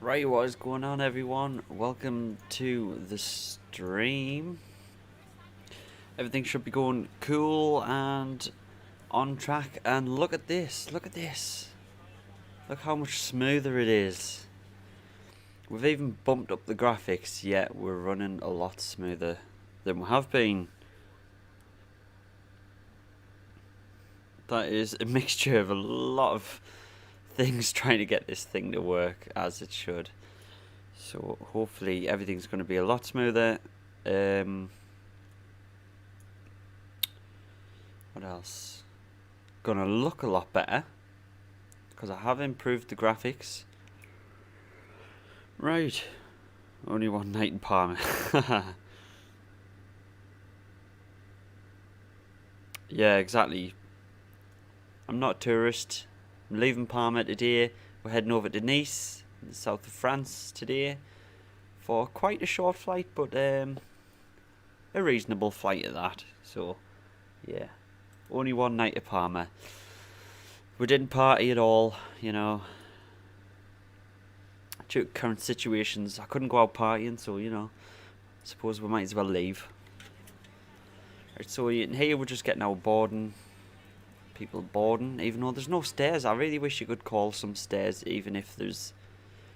Right, what is going on, everyone? Welcome to the stream. Everything should be going cool and on track. And look at this, look at this. Look how much smoother it is. We've even bumped up the graphics, yet we're running a lot smoother than we have been. That is a mixture of a lot of things trying to get this thing to work as it should. So hopefully everything's going to be a lot smoother. What else? Gonna look a lot better because I have improved the graphics. Right, only one night in Palma. Yeah, exactly. I'm not a tourist. I'm leaving Palma today. We're heading over to Nice, in the south of France today, for quite a short flight, but a reasonable flight at that. So, yeah, only one night at Palma. We didn't party at all, you know. Due to current situations, I couldn't go out partying, so, you know, I suppose we might as well leave. Right, so in here we're just getting our boarding. People boarding, even though there's no stairs. I really wish you could call some stairs, even if there's,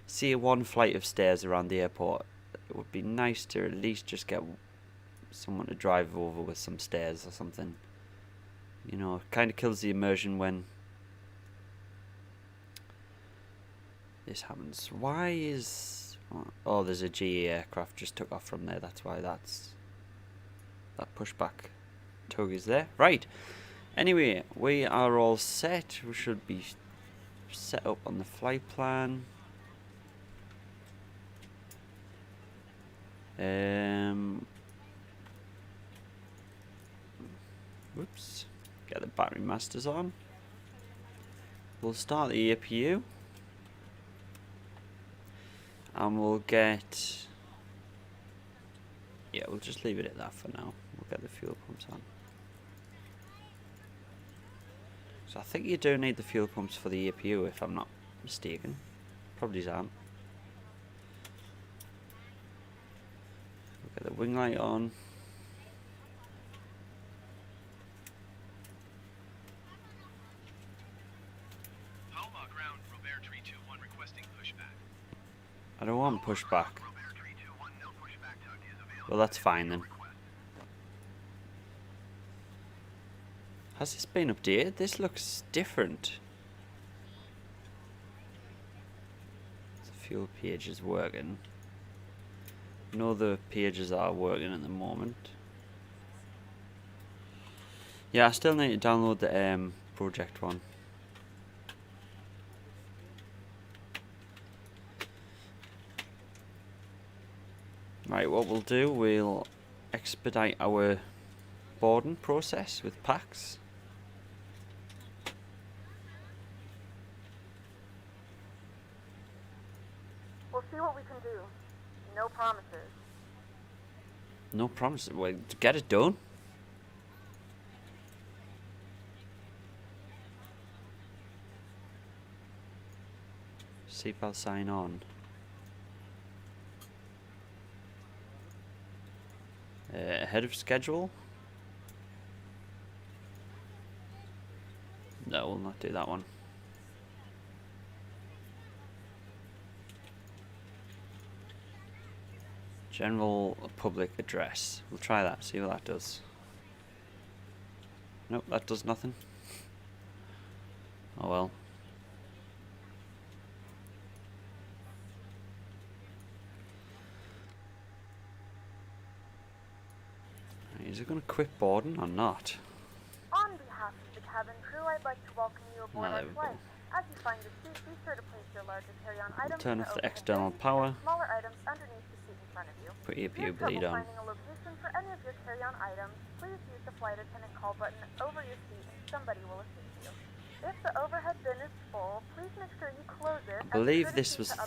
say, one flight of stairs around the airport. It would be nice to at least just get someone to drive over with some stairs or something. You know, it kind of kills the immersion when this happens. Why is... Oh, there's a GE aircraft just took off from there. That's why that pushback tug is there. Right. Anyway, we are all set. We should be set up on the flight plan. Whoops. Get the battery masters on. We'll start the APU. And we'll get... Yeah, we'll just leave it at that for now. We'll get the fuel pumps on. So I think you do need the fuel pumps for the APU, if I'm not mistaken. Probably aren't. We'll get the wing light on. Palma ground, Robert 321 requesting pushback. I don't want pushback. Well, that's fine then. Has this been updated? This looks different. The fuel page is working. No other pages are working at the moment. Yeah, I still need to download the project one. Right, what we'll do, we'll expedite our boarding process with packs. We'll see what we can do. No promises. No promises. Well, get it done. Seatbelt sign on. Ahead of schedule? No, we'll not do that one. General public address. We'll try that, see what that does. Nope, that does nothing. Oh well. Is it going to quit boarding or not? On behalf of the cabin crew, I'd like to welcome you aboard our flight. As you find your seat, be sure to place your larger carry-on items. Turn off the external power. Smaller items underneath the seat in front of you. Put If APU you have trouble bleed on. finding a location for any of your carry-on items, please use the flight attendant call button over your seat and somebody will assist you. If the overhead bin is full, please make sure you close it. I believe this was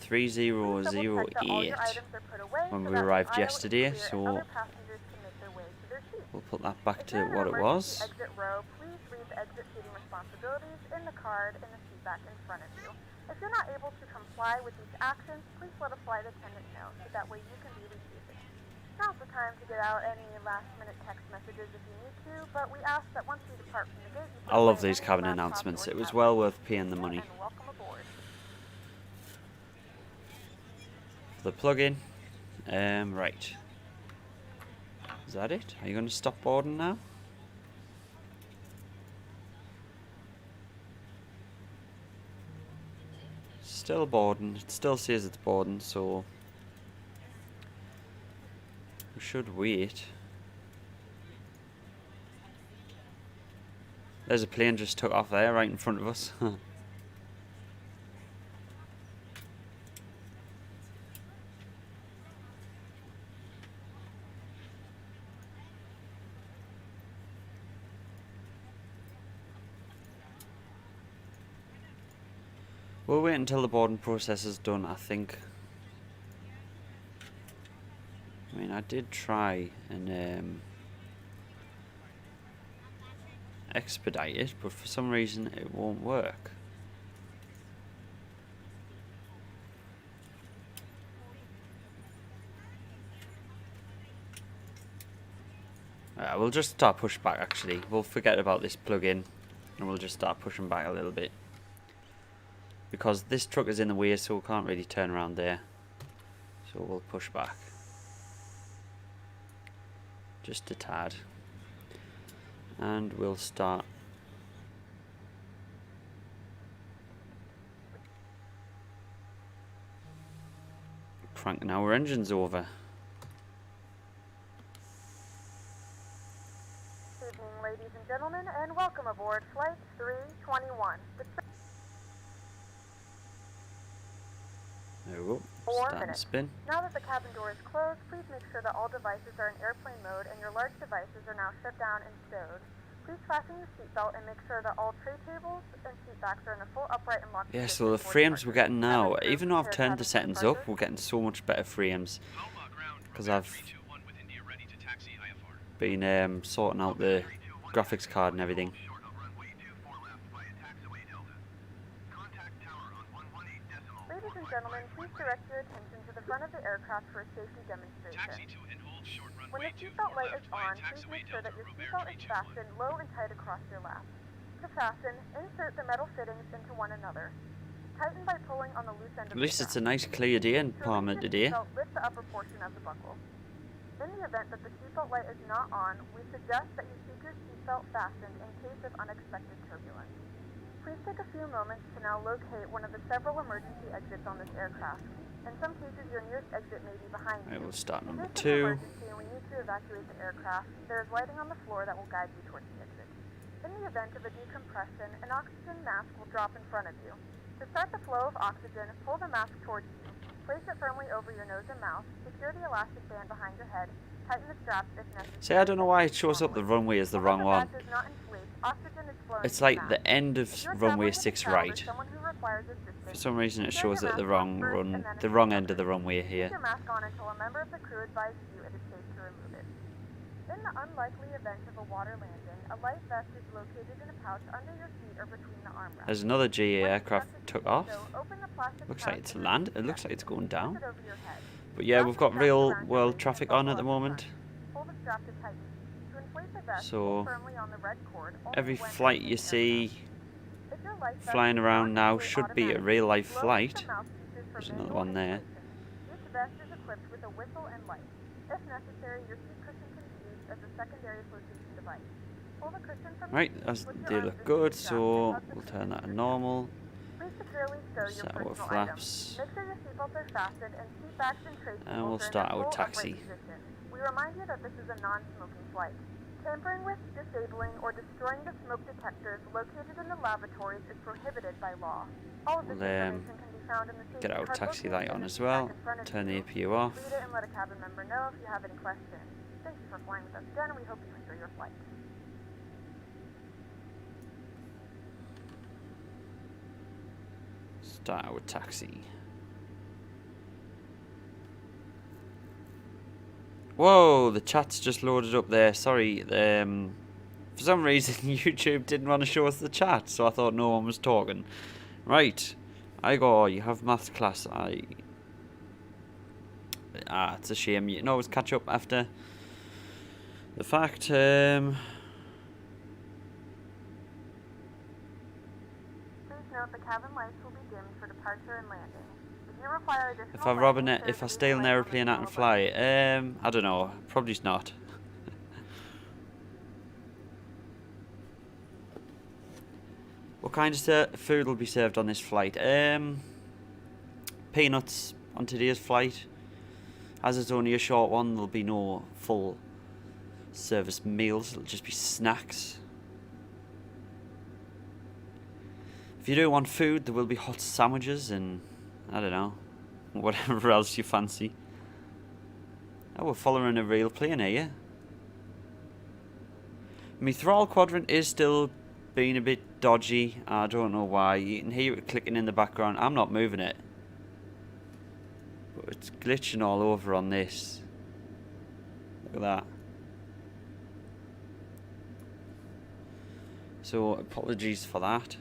3008 when we arrived yesterday, so we'll put that back to what it was. exit seating responsibilities in the card in the seat back in front of you. If you're not able to comply with these actions, please let a flight attendant know so that way you can be reseated. Now's the time to get out any last-minute text messages if you need to, but we ask that once you depart from the gate, you I love these cabin announcements. It was well worth paying the money. And welcome aboard. For the plug-in. Right. Is that it? Are you going to stop boarding now? Still boarding. It still says it's boarding, so we should wait. There's a plane just took off there, right in front of us. We'll wait until the boarding process is done, I think. I mean, I did try and expedite it, but for some reason it won't work. We'll just start push back actually. We'll forget about this plug-in and we'll just start pushing back a little bit. Because this truck is in the way, so we can't really turn around there. So we'll push back. Just a tad. And we'll start cranking our engines over. Good evening, ladies and gentlemen, and welcome aboard Flight 321. There we go. 4 Start and minutes. spin. Now that the cabin door is closed, please make sure that all devices are in airplane mode and your large devices are now shut down and stowed. Please fasten your seatbelt and make sure that all tray tables and seat backs are in a full upright and locked Yeah, position so the before frames we're departure. getting now, Cabin crew, even though I've prepare turned the cabin settings departure. up, we're getting so much better frames. Palma ground Because from I've 321 with India ready to taxi IFR. been sorting out the graphics card and everything. Short of runway 24 left via taxiway Delta. Contact tower on 118 decimal. Ladies and gentlemen, please direct your attention to the front of the aircraft for a safety demonstration. Taxi to and hold short When runway the seatbelt 24 light left is via on, please taxiway make sure Delta that your Robert seatbelt is 321. fastened low and tight across your lap. To fasten, insert the metal fittings into one another. Tighten by pulling on the loose end of At least the it's a strap. nice clear day in To Palma release your today. seatbelt, lift the upper portion of the buckle. In the event that the seatbelt light is not on, we suggest that you keep your seatbelt fastened in case of unexpected turbulence. Please take a few moments to now locate one of the several emergency exits on this aircraft. In some cases, your nearest exit may be behind Right, you. we'll start In number case of an 2. emergency and we need to evacuate the aircraft, there is lighting on the floor that will guide you towards the exit. In the event of a decompression, an oxygen mask will drop in front of you. To start the flow of oxygen, pull the mask towards you. Place it firmly over your nose and mouth, secure the elastic band behind your head, tighten the straps if necessary. See, I don't know why it shows up the runway as the wrong one. It's like the end of runway 6 right. For some reason it shows it the wrong end of the runway here. Keep your mask on until a member of the crew advises you it is safe to remove it. In the unlikely event of a water landing, a life vest is located in a pouch under your seat or between the armrests. There's another GA aircraft took off. So open the plastic Looks pouch like it's and land. remove It looks the like it's going strap. down. Place it over your head. But yeah, we've got Wrap the real strap around your world waist traffic and on at buckle the up moment. front. Pull the strap to tighten. To inflate the vest, So, pull firmly on the red cord only every when flight in you the see aircraft. If your life vest flying is around not now fully should be a automatic, real life blow flight. the mouthpieces for There's another manual one there. installation. Each vest is equipped with a whistle and light. If necessary, your seat cushion can be used as a secondary flotation device. Pull the cushion from the Right, seat, put your they arms look into good, the strap, so and tuck the we'll seat turn that to into your normal. Please securely stow your Set our personal flaps. items. Make sure your seatbelts are fastened and seat backs and tray And tables we'll are in start a our full upright taxi. position. We remind you that this is a non-smoking flight. Tampering with, disabling, or destroying the smoke detectors located in the lavatories is prohibited by law. All of this We'll, information can be found in the safety Get our card taxi located light in on the as seat well. back in front of Turn the you. APU off. Read it and let a cabin member know if you have any questions. Thank you for flying with us again, and we hope you enjoy your flight. Start our taxi. Whoa, the chat's just loaded up there. Sorry, for For some reason, YouTube didn't want to show us the chat, so I thought no one was talking. Right. I go, you have maths class. It's a shame. You can always catch up after the fact. Please note the cabin lights will be dimmed for departure and landing. If you require additional lighting, If I steal an aeroplane out and fly, I don't know. Probably not. What kind of food will be served on this flight? Peanuts on today's flight. As it's only a short one, there'll be no full service meals. It'll just be snacks. If you do want food, there will be hot sandwiches and, I don't know, whatever else you fancy. Oh, we're following a real plane here. My throttle quadrant is still being a bit dodgy. I don't know why. You can hear it clicking in the background. I'm not moving it, but it's glitching all over on this. Look at that. So apologies for that.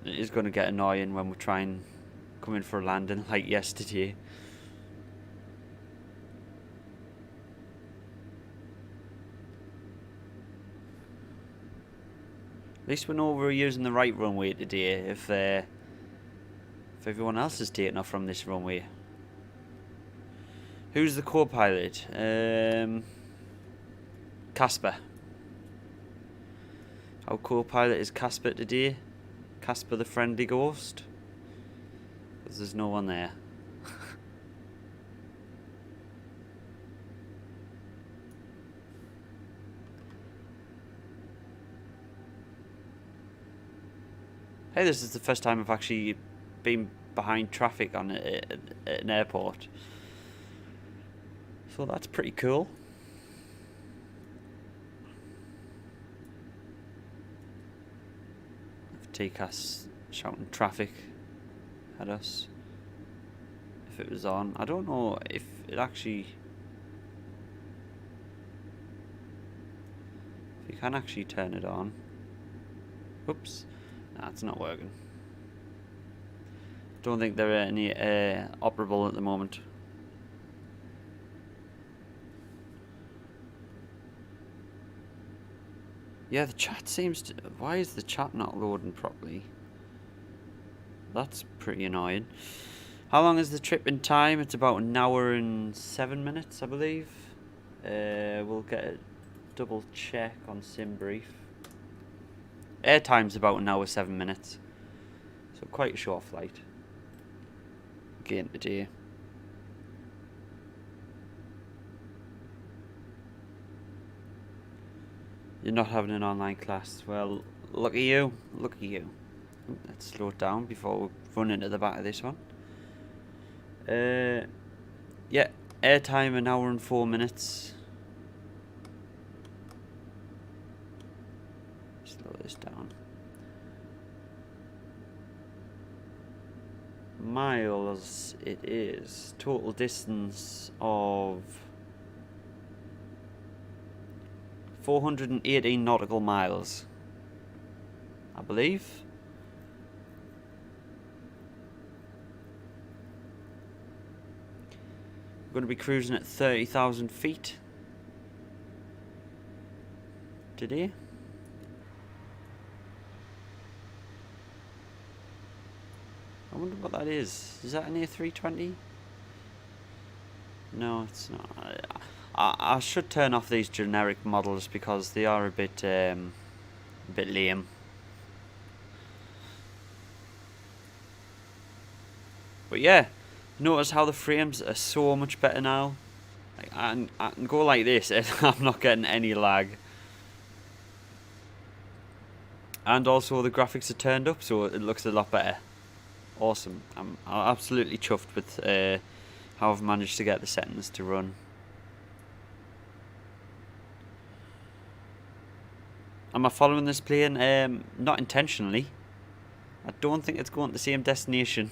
It is going to get annoying when we try and come in for a landing like yesterday. At least we know we're using the right runway today, if everyone else is taking off from this runway. Who's the co-pilot? Casper. Our co-pilot is Casper today. Casper the friendly ghost. Because there's no one there. Hey, this is the first time I've actually been behind traffic on an airport. So that's pretty cool. TCAS shouting traffic at us. If it was on. I don't know if it actually... If you can actually turn it on. Oops. Nah, it's not working. Don't think they're any operable at the moment. Yeah, the chat seems to... Why is the chat not loading properly? That's pretty annoying. How long is the trip in time? It's about 1 hour and 7 minutes, I believe. We'll get a double check on SimBrief. Airtime's about 1 hour 7 minutes. So quite a short flight. Again today. You're not having an online class. Well, look at you. Look at you. Ooh, let's slow it down before we run into the back of this one. Yeah, airtime 1 hour and 4 minutes. Slow this down. Miles it is. Total distance of 418 nautical miles, I believe. We're going to be cruising at 30,000 feet today. I wonder what that is. Is that an A320? No, it's not. I should turn off these generic models because they are a bit lame. But yeah, notice how the frames are so much better now. Like, I can go like this and I'm not getting any lag. And also the graphics are turned up, so it looks a lot better. Awesome. I'm absolutely chuffed with how I've managed to get the settings to run. Am I following this plane? Not intentionally. I don't think it's going to the same destination.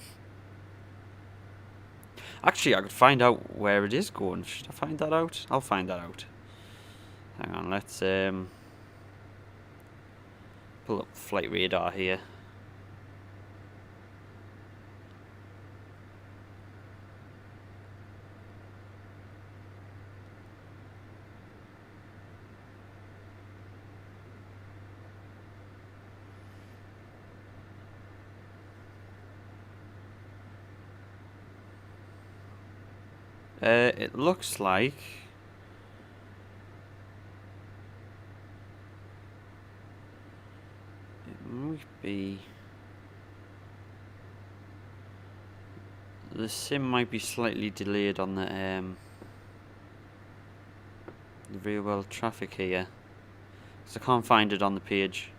Actually, I could find out where it is going. Should I find that out? I'll find that out. Hang on, let's pull up flight radar here. It looks like it might be the sim might be slightly delayed on the real world traffic here, because I can't find it on the page.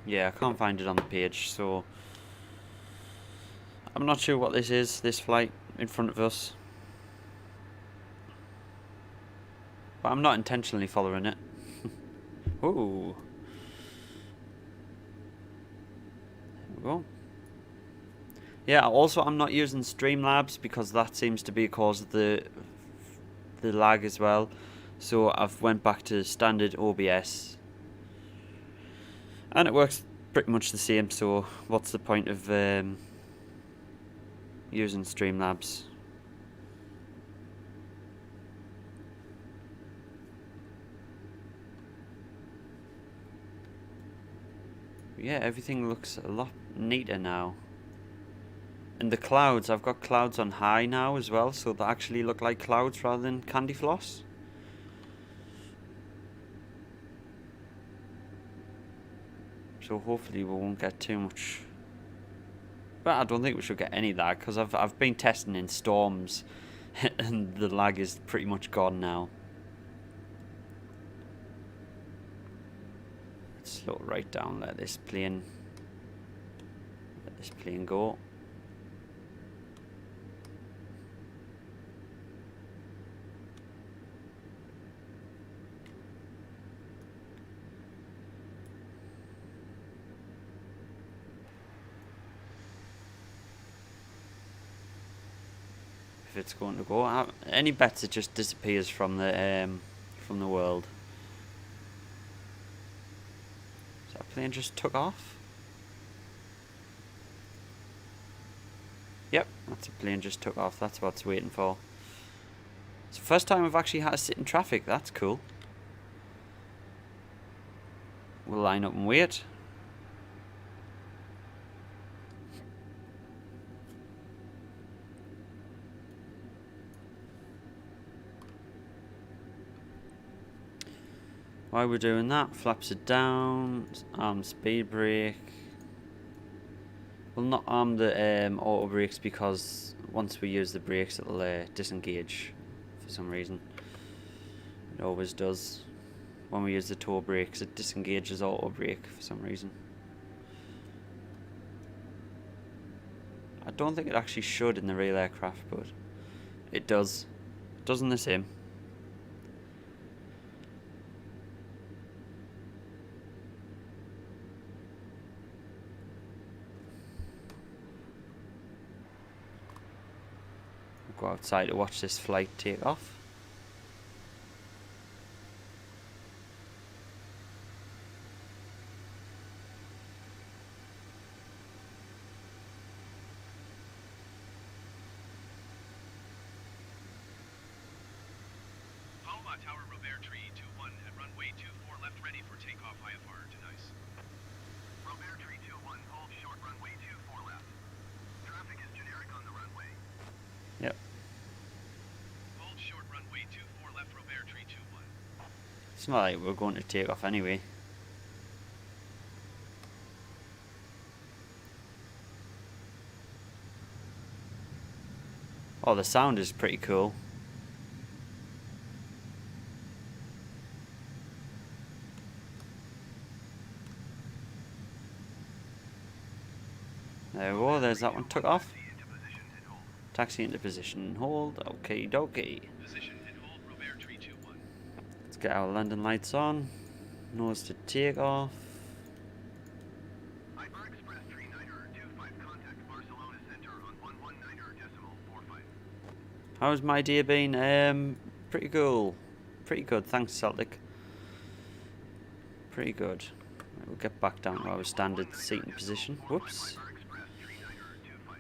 Yeah, I can't find it on the page, so I'm not sure what this is, this flight in front of us. But I'm not intentionally following it. Ooh. There we go. Yeah, also I'm not using Streamlabs because that seems to be a cause of the lag as well. So I've went back to standard OBS. And it works pretty much the same, so what's the point of using Streamlabs? Yeah, everything looks a lot neater now. And the clouds, I've got clouds on high now as well, so they actually look like clouds rather than candy floss. So hopefully we won't get too much. But I don't think we should get any lag, because I've been testing in storms and the lag is pretty much gone now. Let's slow it right down, let this plane go. If it's going to go, any bets it just disappears from the world. So that plane just took off. Yep, that's a plane just took off. That's what it's waiting for. It's the first time I've actually had to sit in traffic. That's cool. We'll line up and wait. While we're doing that, flaps are down, arm speed brake. We'll not arm the auto brakes because once we use the brakes it'll disengage for some reason. It always does. When we use the toe brakes it disengages auto brake for some reason. I don't think it actually should in the real aircraft, but it does. It does in the sim. Go outside to watch this flight take off. Palma Tower Robert Tree 21 at runway 24 left ready for takeoff IFR to nice. Robert Tree 21, hold short runway 24 left. Traffic is generic on the runway. Yep. Hold short runway 24 left Robert Tree 21. It's not like we're going to take off anyway. Oh, the sound is pretty cool. There we go, there's that one took off. Taxi into position and hold. Okay, dokie. Position and hold Robert Tree 21. get our landing lights on. Nose to take off. Hyper Express 3925, contact Barcelona Center on 119.45. How's my day been? Pretty cool. Pretty good, thanks Celtic. Pretty good. We'll get back down to our standard seating position. Whoops. Hyper Express 3925.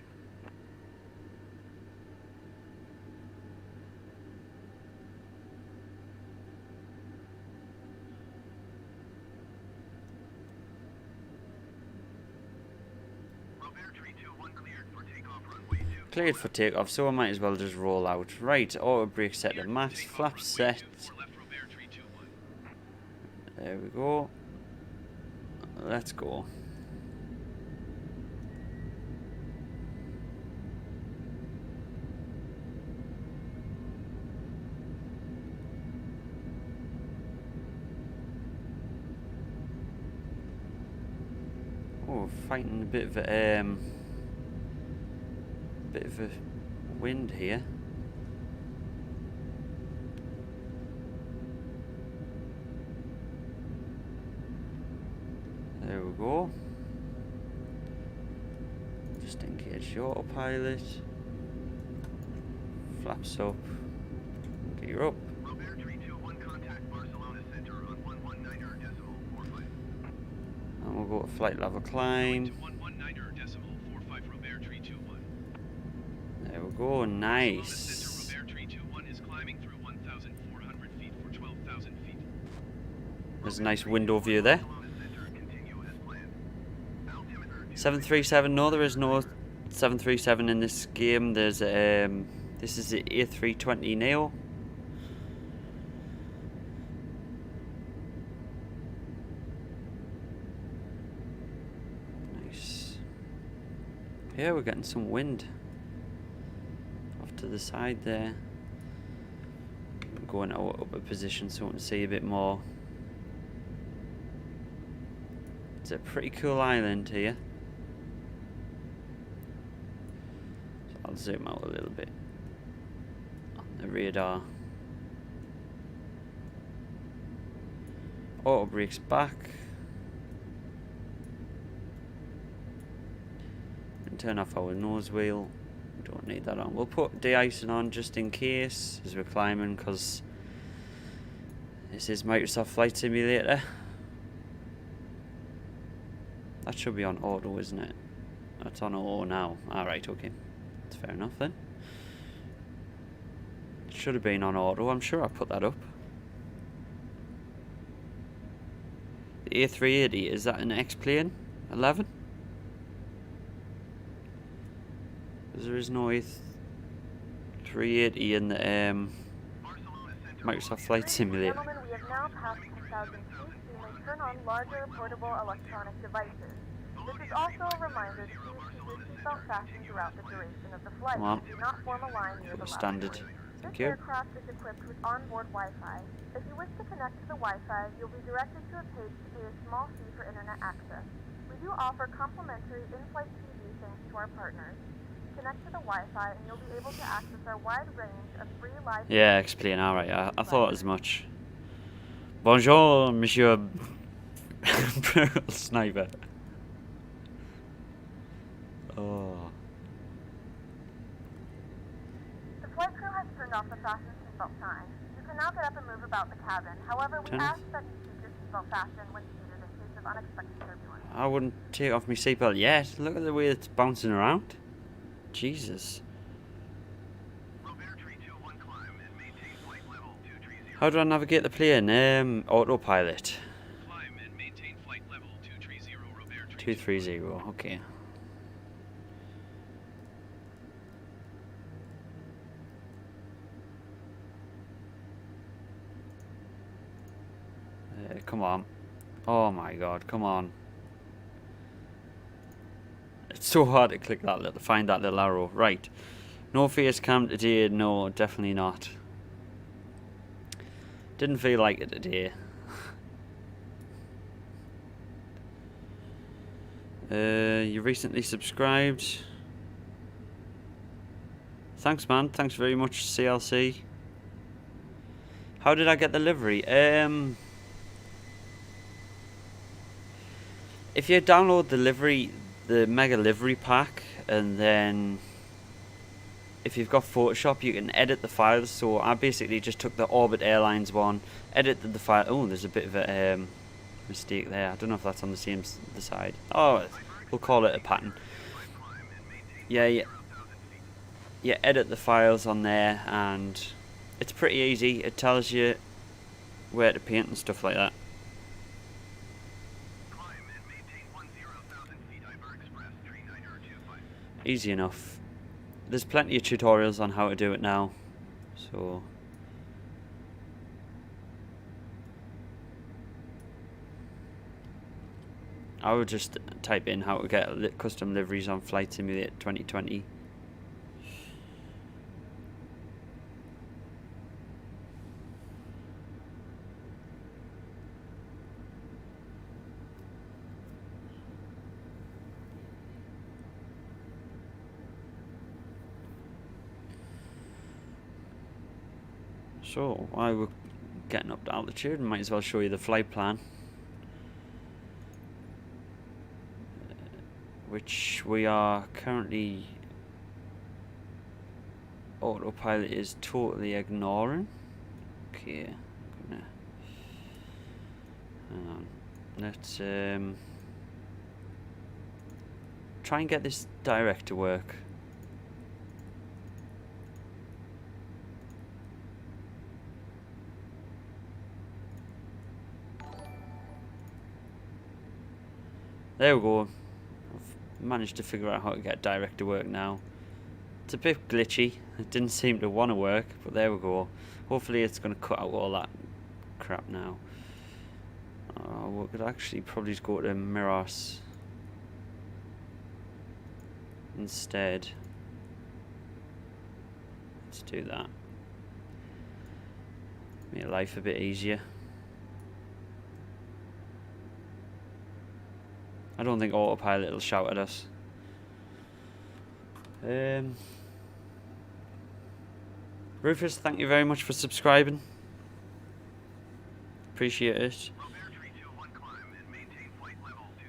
Robertry 21 cleared for takeoff runway 24. Cleared for takeoff, so I might as well just roll out. Right, auto brake set to max, flaps set. There we go. Let's go. Oh, fighting a bit of a wind here. There we go. Just engage the autopilot. Flaps up. Gear up. Robertry 21 contact Barcelona Center on 119.45. And we'll go to flight level climb. 119.45 Robertry 21. There we go, nice. Robertry 21 is climbing through 1,400 feet for 12,000 feet. There's a nice window view there. 737, no, there is no 737 in this game. There's this is the A320neo. Nice. Yeah, we're getting some wind off to the side there. Going out up a position so we can see a bit more. It's a pretty cool island here. I'll zoom out a little bit on the radar. Auto brakes back. And turn off our nose wheel. We don't need that on. We'll put de-icing on just in case as we're climbing, because this is Microsoft Flight Simulator. That should be on auto, isn't it? That's on auto now. Alright, okay. That's fair enough then. It should have been on auto. I'm sure I put that up. The A380, is that an X-Plane 11? Because there is no A380 in the Microsoft Flight Simulator. Gentlemen, we have now passed 10,000 feet, so you may turn on larger portable electronic devices. This is also a reminder to please keep your seatbelt fastened throughout the duration of the flight. Come on. Do not form a line near the Standard. lavatory. Thank This you. aircraft is equipped with onboard Wi-Fi. If you wish to connect to the Wi-Fi, you'll be directed to a page to pay a small fee for internet access. We do offer complimentary in-flight TV thanks to our partners. Connect to the Wi-Fi and you'll be able to access our wide range of free live... Yeah, X-Plane, alright. I thought as much. Bonjour, Monsieur Pearl Sniper. Oh. The flight crew has turned off the fasten seatbelt sign. You can now get up and move about the cabin. However, we Turn off. ask that you keep your seatbelt fastened when seated in case of unexpected turbulence. I wouldn't take off my seatbelt yet. Look at the way it's bouncing around. Jesus. Robertry 21 climb and maintain flight level 230. How do I navigate the plane? Autopilot. Climb and maintain flight level 230 Robertry. 230, okay. Come on. Oh my god, come on. It's so hard to click that little, find that little arrow. Right. No face cam today, no, definitely not. Didn't feel like it today. You recently subscribed. Thanks man, thanks very much CLC. How did I get the livery? If you download the livery, the mega livery pack, and then if you've got Photoshop, you can edit the files. So I basically just took the Orbit Airlines one, edited the file. Oh, there's a bit of a mistake there. I don't know if that's on the side. Oh, we'll call it a pattern. Yeah. Edit the files on there, and it's pretty easy. It tells you where to paint and stuff like that. Easy enough. There's plenty of tutorials on how to do it now, so I would just type in how to get custom liveries on Flight Simulator 2020. So while we're getting up to altitude, I might as well show you the flight plan, which we are currently, autopilot is totally ignoring. Okay, hang on. Let's try and get this direct to work. There we go. I've managed to figure out how to get direct to work now. It's a bit glitchy. It didn't seem to want to work, but there we go. Hopefully it's going to cut out all that crap now. We could actually probably just go to Miros instead. Let's do that. Make life a bit easier. I don't think autopilot will shout at us. Rufus, thank you very much for subscribing. Appreciate it.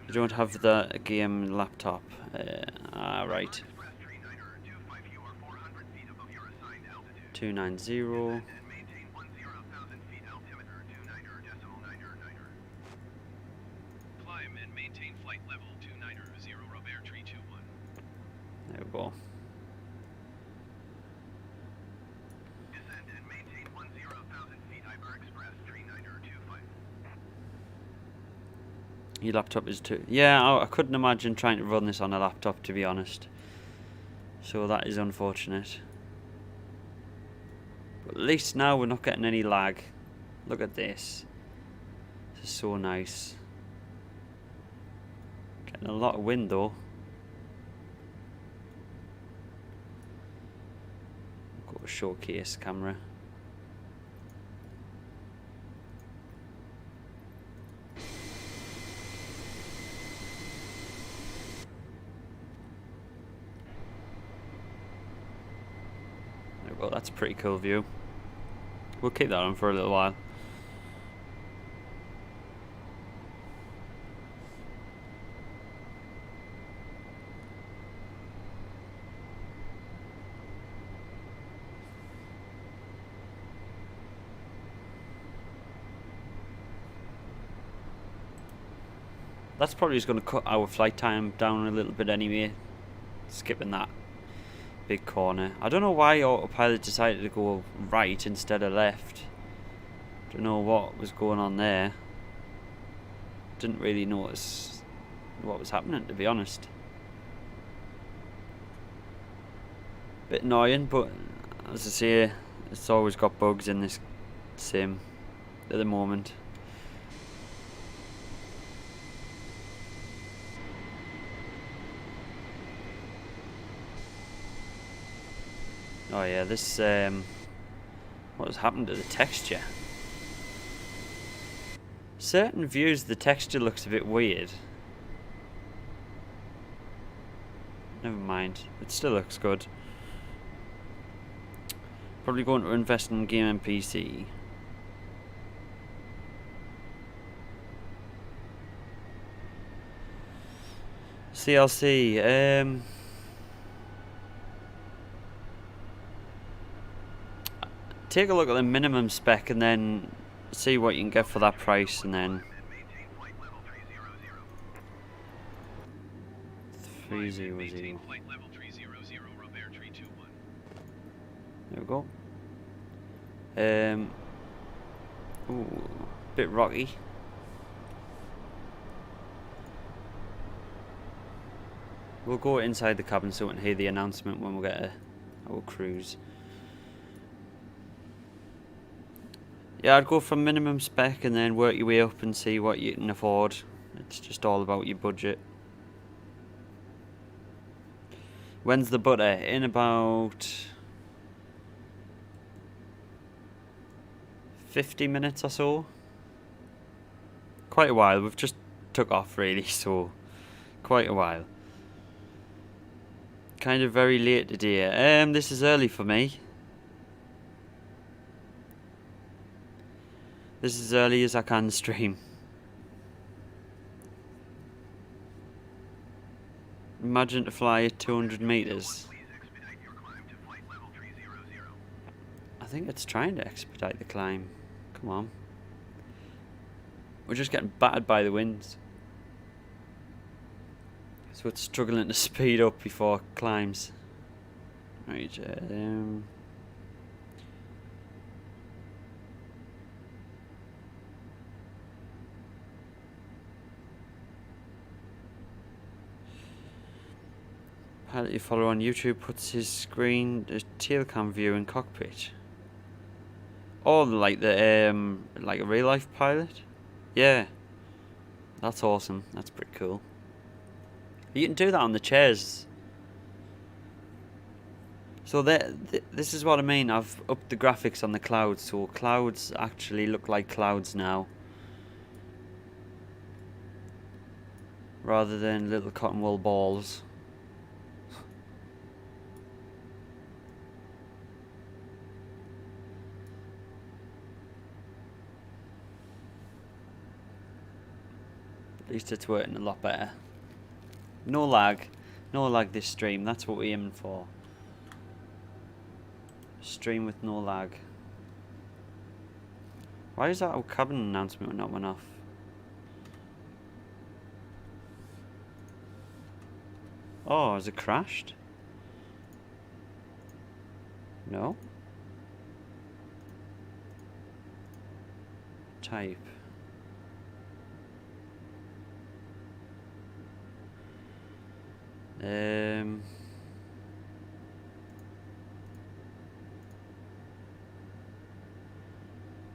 I don't have the game laptop. Right. 290. There we go. Your laptop is too. Yeah, I couldn't imagine trying to run this on a laptop, to be honest. So that is unfortunate. But at least now we're not getting any lag. Look at this. This is so nice. Getting a lot of wind though. Got a showcase camera. Well, that's a pretty cool view. We'll keep that on for a little while. That's probably just going to cut our flight time down a little bit anyway. Skipping that big corner. I don't know why autopilot decided to go right instead of left. Don't know what was going on there. Didn't really notice what was happening, to be honest. Bit annoying, but as I say, it's always got bugs in this sim at the moment. Oh yeah, this what has happened to the texture? Certain views the texture looks a bit weird. Never mind, it still looks good. Probably going to invest in game and PC. CLC. Take a look at the minimum spec and then see what you can get for that price, and then. Maintain flight level 300. 300. Maintain flight level 300, Robert 321. There we go. Ooh, bit rocky. We'll go inside the cabin so we can hear the announcement when we get our cruise. Yeah, I'd go for minimum spec and then work your way up and see what you can afford. It's just all about your budget. When's the butter? In about 50 minutes or so. Quite a while. We've just took off really, so quite a while. Kind of very late today. This is early for me. This is as early as I can stream. Imagine to fly at 200 meters. Please expedite your climb to flight level 300. I think it's trying to expedite the climb. Come on. We're just getting battered by the winds. So it's struggling to speed up before it climbs. Right, pilot you follow on YouTube puts his screen a tail cam view in cockpit. Oh, like the like a real life pilot? Yeah. That's awesome. That's pretty cool. You can do that on the chairs. So this is what I mean. I've upped the graphics on the clouds, so clouds actually look like clouds now, rather than little cotton wool balls. At least it's working a lot better. No lag this stream, that's what we're aiming for. Stream with no lag. Why is that our cabin announcement not went off? Oh, has it crashed? No? Type.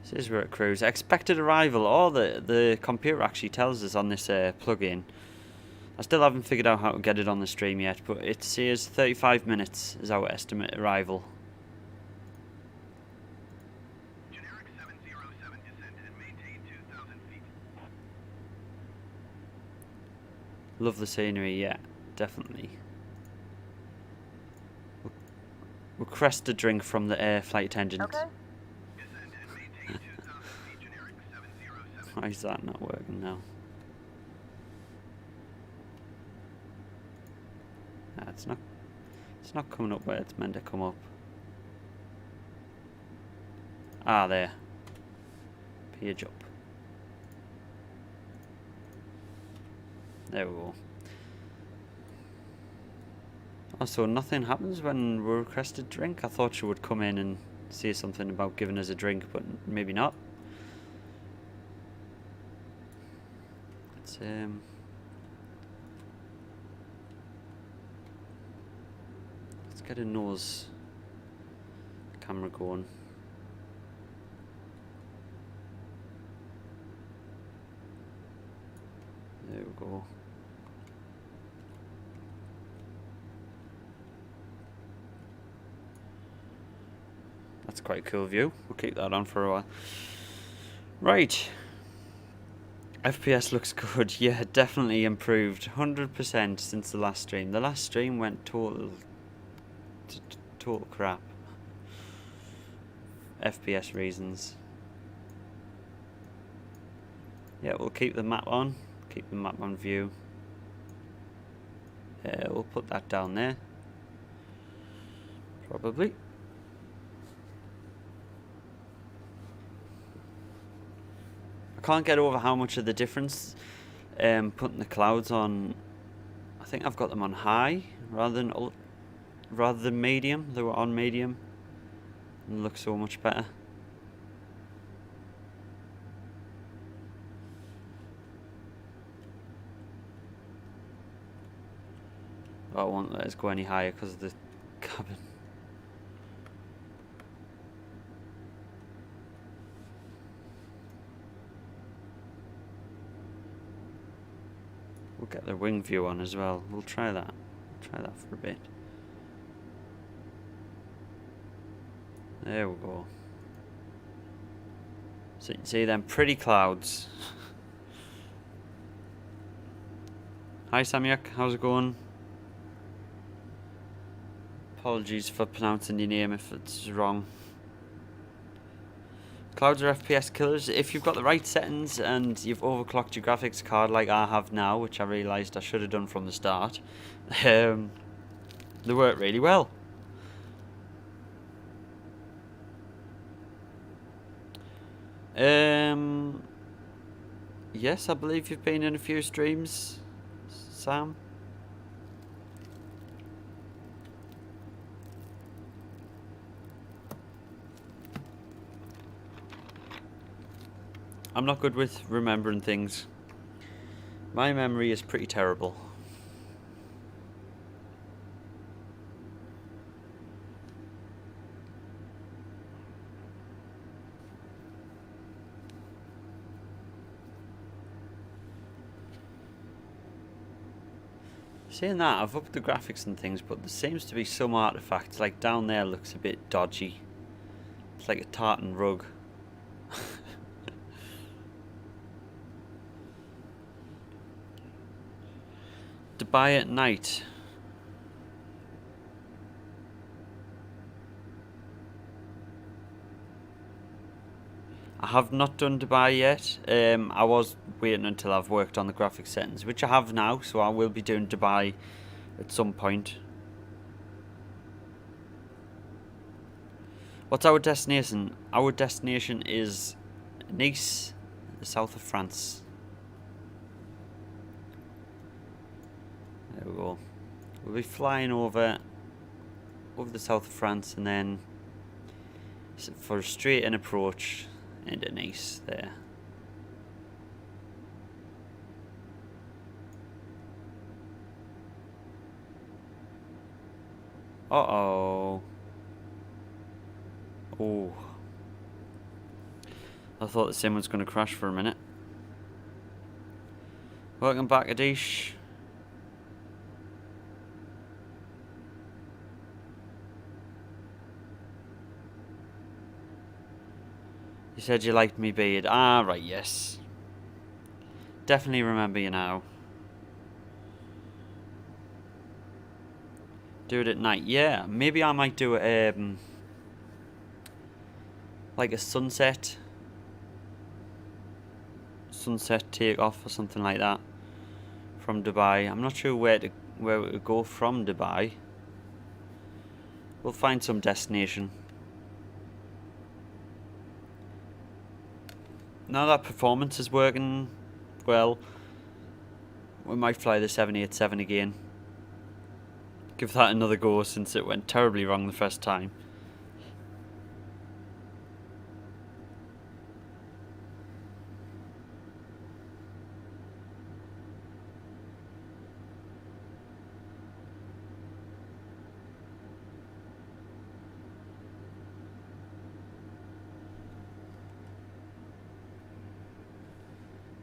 Says we're at cruise. Expected arrival. Oh, the computer actually tells us on this plugin. I still haven't figured out how to get it on the stream yet, but it says 35 minutes is our estimate arrival. Generic 707 descent and maintain 2,000 feet. Love the scenery, yeah, definitely. We'll crest a drink from the air flight attendant. Okay. Descend and maintain 2,000 feet. Generic 707. Why is that not working now? Ah, it's not coming up where it's meant to come up. Ah, there. Page up. There we go. Oh, so nothing happens when we request a drink? I thought she would come in and say something about giving us a drink, but maybe not. Let's get a nose camera going. There we go. That's quite a cool view. We'll keep that on for a while. Right. FPS looks good. Yeah, definitely improved. 100% since the last stream. The last stream went total crap. FPS reasons. Yeah, we'll keep the map on. Keep the map on view. We'll put that down there. Probably. I can't get over how much of the difference putting the clouds on. I think I've got them on high rather than medium. They were on medium and look so much better. I won't let us go any higher because of the cabin. We'll get the wing view on as well. We'll try that. Try that for a bit. There we go. So you can see them pretty clouds. Hi Samyak, how's it going? Apologies for pronouncing your name if it's wrong. Clouds are FPS killers. If you've got the right settings and you've overclocked your graphics card like I have now, which I realised I should have done from the start, they work really well. Yes, I believe you've been in a few streams, Sam. I'm not good with remembering things. My memory is pretty terrible. Saying that, I've upped the graphics and things, but there seems to be some artifacts, like down there looks a bit dodgy. It's like a tartan rug. Dubai at night. I have not done Dubai yet. I was waiting until I've worked on the graphic settings, which I have now, so I will be doing Dubai at some point. What's our destination? Our destination is Nice, the south of France. There we go. We'll be flying over the south of France and then for a straight in approach into Nice there. Uh-oh. Oh. I thought the sim was going to crash for a minute. Welcome back, Adish. You said you liked me beard. Ah, right, yes. Definitely remember you now. Do it at night. Yeah, maybe I might do it, like a sunset takeoff or something like that from Dubai. I'm not sure where we would go from Dubai. We'll find some destination. Now that performance is working well, we might fly the 787 again. Give that another go since it went terribly wrong the first time.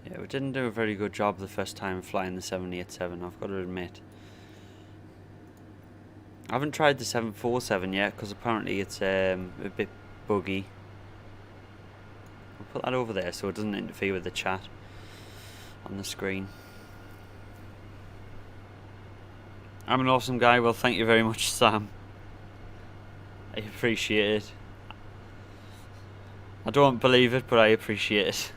Yeah, we didn't do a very good job the first time flying the 787, I've got to admit. I haven't tried the 747 yet because apparently it's a bit buggy. I'll put that over there so it doesn't interfere with the chat on the screen. I'm an awesome guy. Well, thank you very much, Sam. I appreciate it. I don't believe it, but I appreciate it.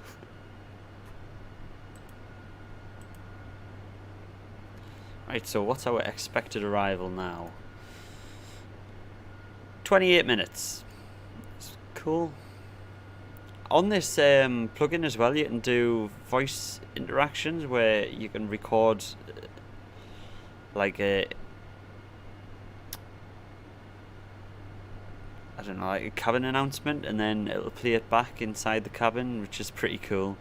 Right, so what's our expected arrival now? 28 minutes. It's cool. On this plugin as well, you can do voice interactions where you can record like a, I don't know, like a cabin announcement, and then it'll play it back inside the cabin, which is pretty cool.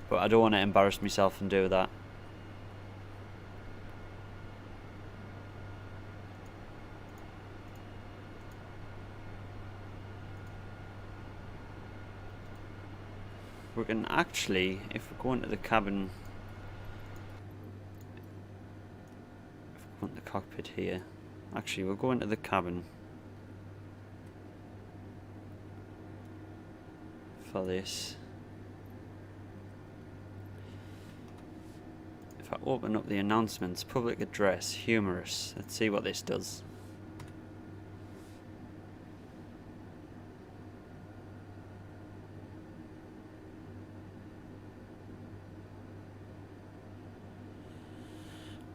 But I don't want to embarrass myself and do that. We can actually, if we go into the cabin, if we go into the cockpit here, actually we'll go into the cabin for this. If I open up the announcements, public address, humorous, let's see what this does.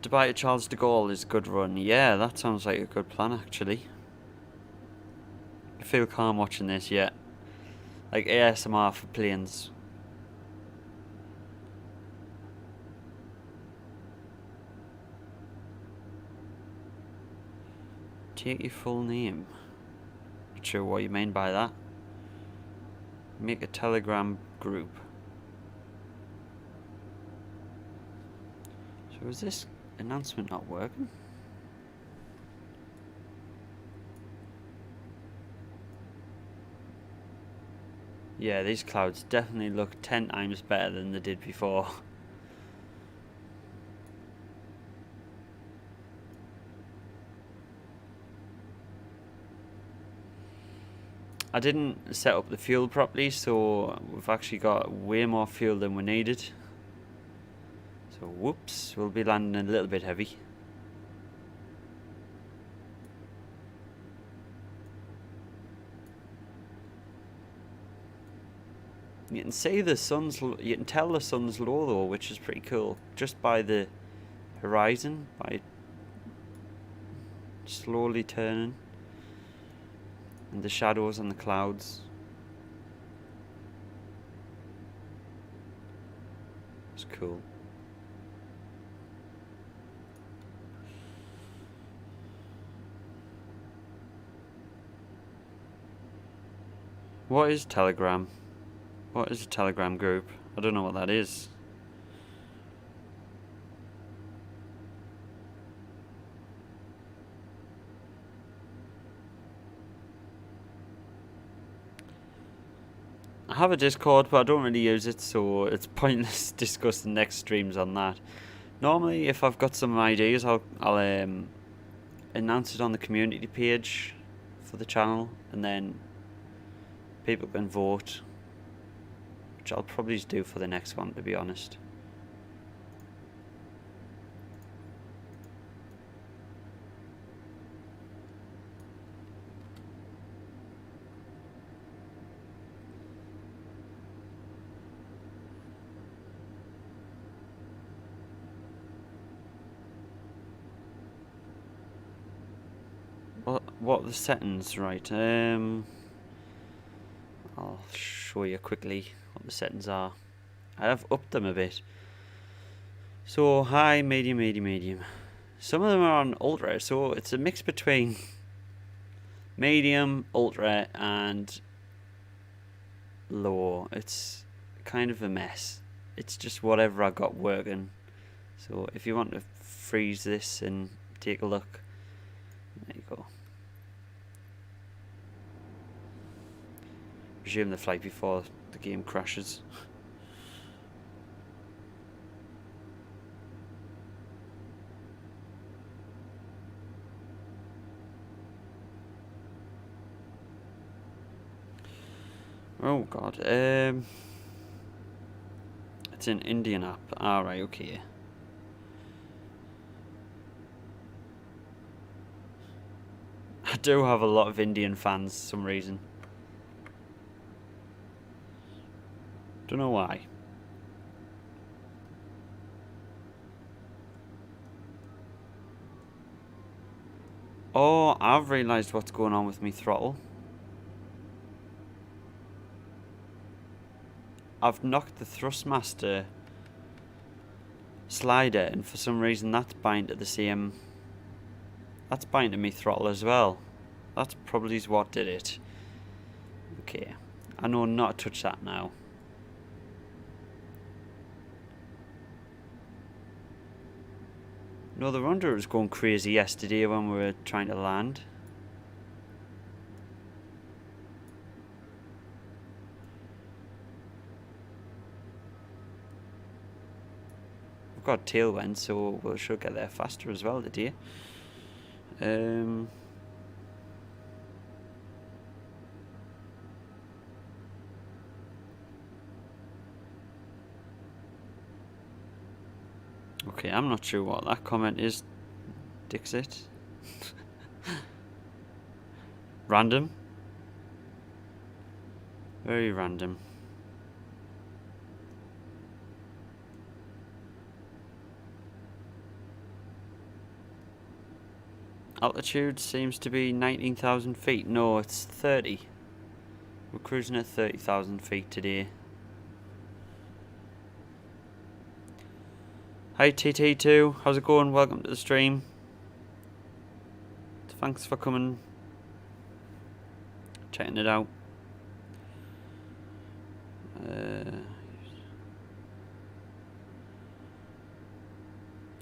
Dubai to Charles de Gaulle is a good run. Yeah, that sounds like a good plan actually. I feel calm watching this, yeah. Like ASMR for planes. Take your full name. Not sure what you mean by that. Make a Telegram group. So is this announcement not working? Yeah, these clouds definitely look 10 times better than they did before. I didn't set up the fuel properly, so we've actually got way more fuel than we needed. So whoops, we'll be landing a little bit heavy. You can see the sun's, you can tell the sun's low though, which is pretty cool, just by the horizon, by slowly turning, and the shadows on the clouds. It's cool. What is Telegram? What is a Telegram group? I don't know what that is. I have a Discord, but I don't really use it, so it's pointless discussing next streams on that. Normally, if I've got some ideas, I'll announce it on the community page for the channel, and then people can vote, which I'll probably just do for the next one, to be honest. What are the settings? Right, I'll show you quickly what the settings are. I have upped them a bit. So high, medium, medium, medium. Some of them are on ultra, so it's a mix between medium, ultra, and low. It's kind of a mess. It's just whatever I got working. So if you want to freeze this and take a look, there you go. Resume the flight before the game crashes. Oh god, it's an Indian app. Alright, okay. I do have a lot of Indian fans for some reason. Don't know why. Oh, I've realised what's going on with me throttle. I've knocked the thrustmaster slider, and for some reason that's bound to the same. That's bound to me throttle as well. That's probably what did it. Okay, I know not to touch that now. No, the Wanderer was going crazy yesterday when we were trying to land. We've got tailwind, so we should get there faster as well today. Okay, I'm not sure what that comment is, Dixit. Random. Very random. Altitude seems to be 19,000 feet. No, it's 30. We're cruising at 30,000 feet today. Hi TT2, how's it going? Welcome to the stream. Thanks for coming, checking it out.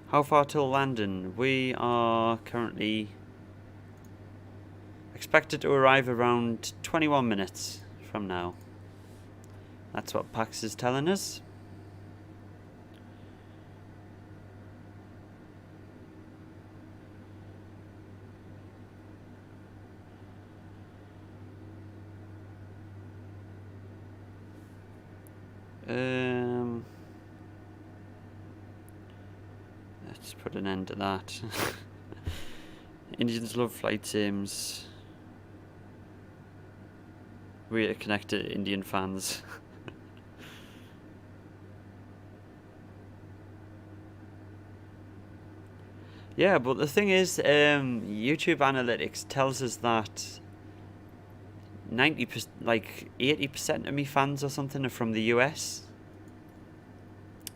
How far till landing? We are currently expected to arrive around 21 minutes from now. That's what PAX is telling us. Let's put an end to that. Indians love flight sims. We are connected Indian fans. Yeah, but the thing is, YouTube analytics tells us that 90%, like 80% of me fans or something are from the US.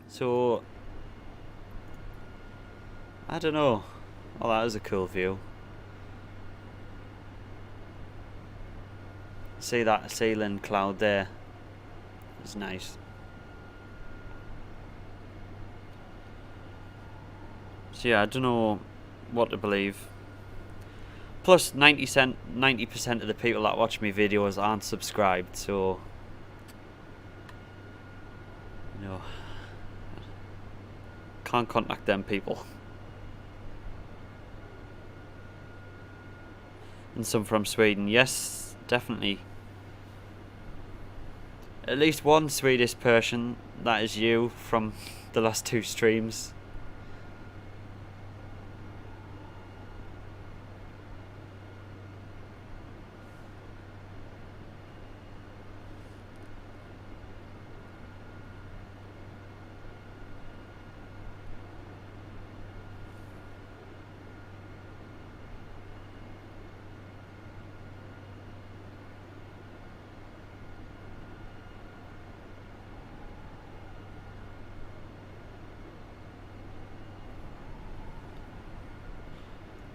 So I don't know. Oh, that is a cool view. See that sailing cloud there? It's nice. So yeah, I don't know what to believe. Plus, 90% of the people that watch my videos aren't subscribed, so you know, can't contact them people. And some from Sweden, yes, definitely. At least one Swedish person, that is you, from the last 2 streams.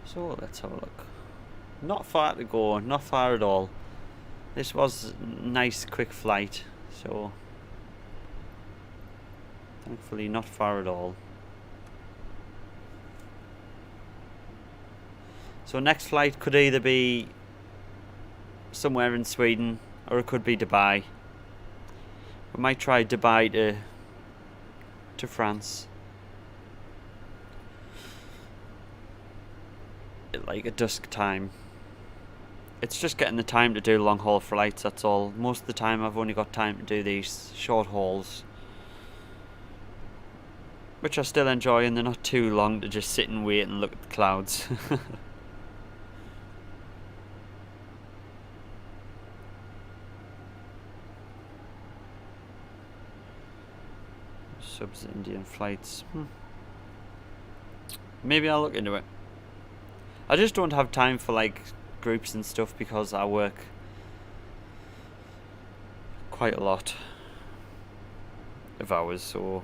So let's have a look. Not far to go, not far at all. This was a nice quick flight, so thankfully not far at all. So next flight could either be somewhere in Sweden or it could be Dubai. We might try Dubai to France. Like a dusk time. It's just getting the time to do long haul flights, that's all. Most of the time I've only got time to do these short hauls, which I still enjoy, and they're not too long to just sit and wait and look at the clouds. Subs Indian flights. Maybe I'll look into it. I just don't have time for like groups and stuff because I work quite a lot of hours, so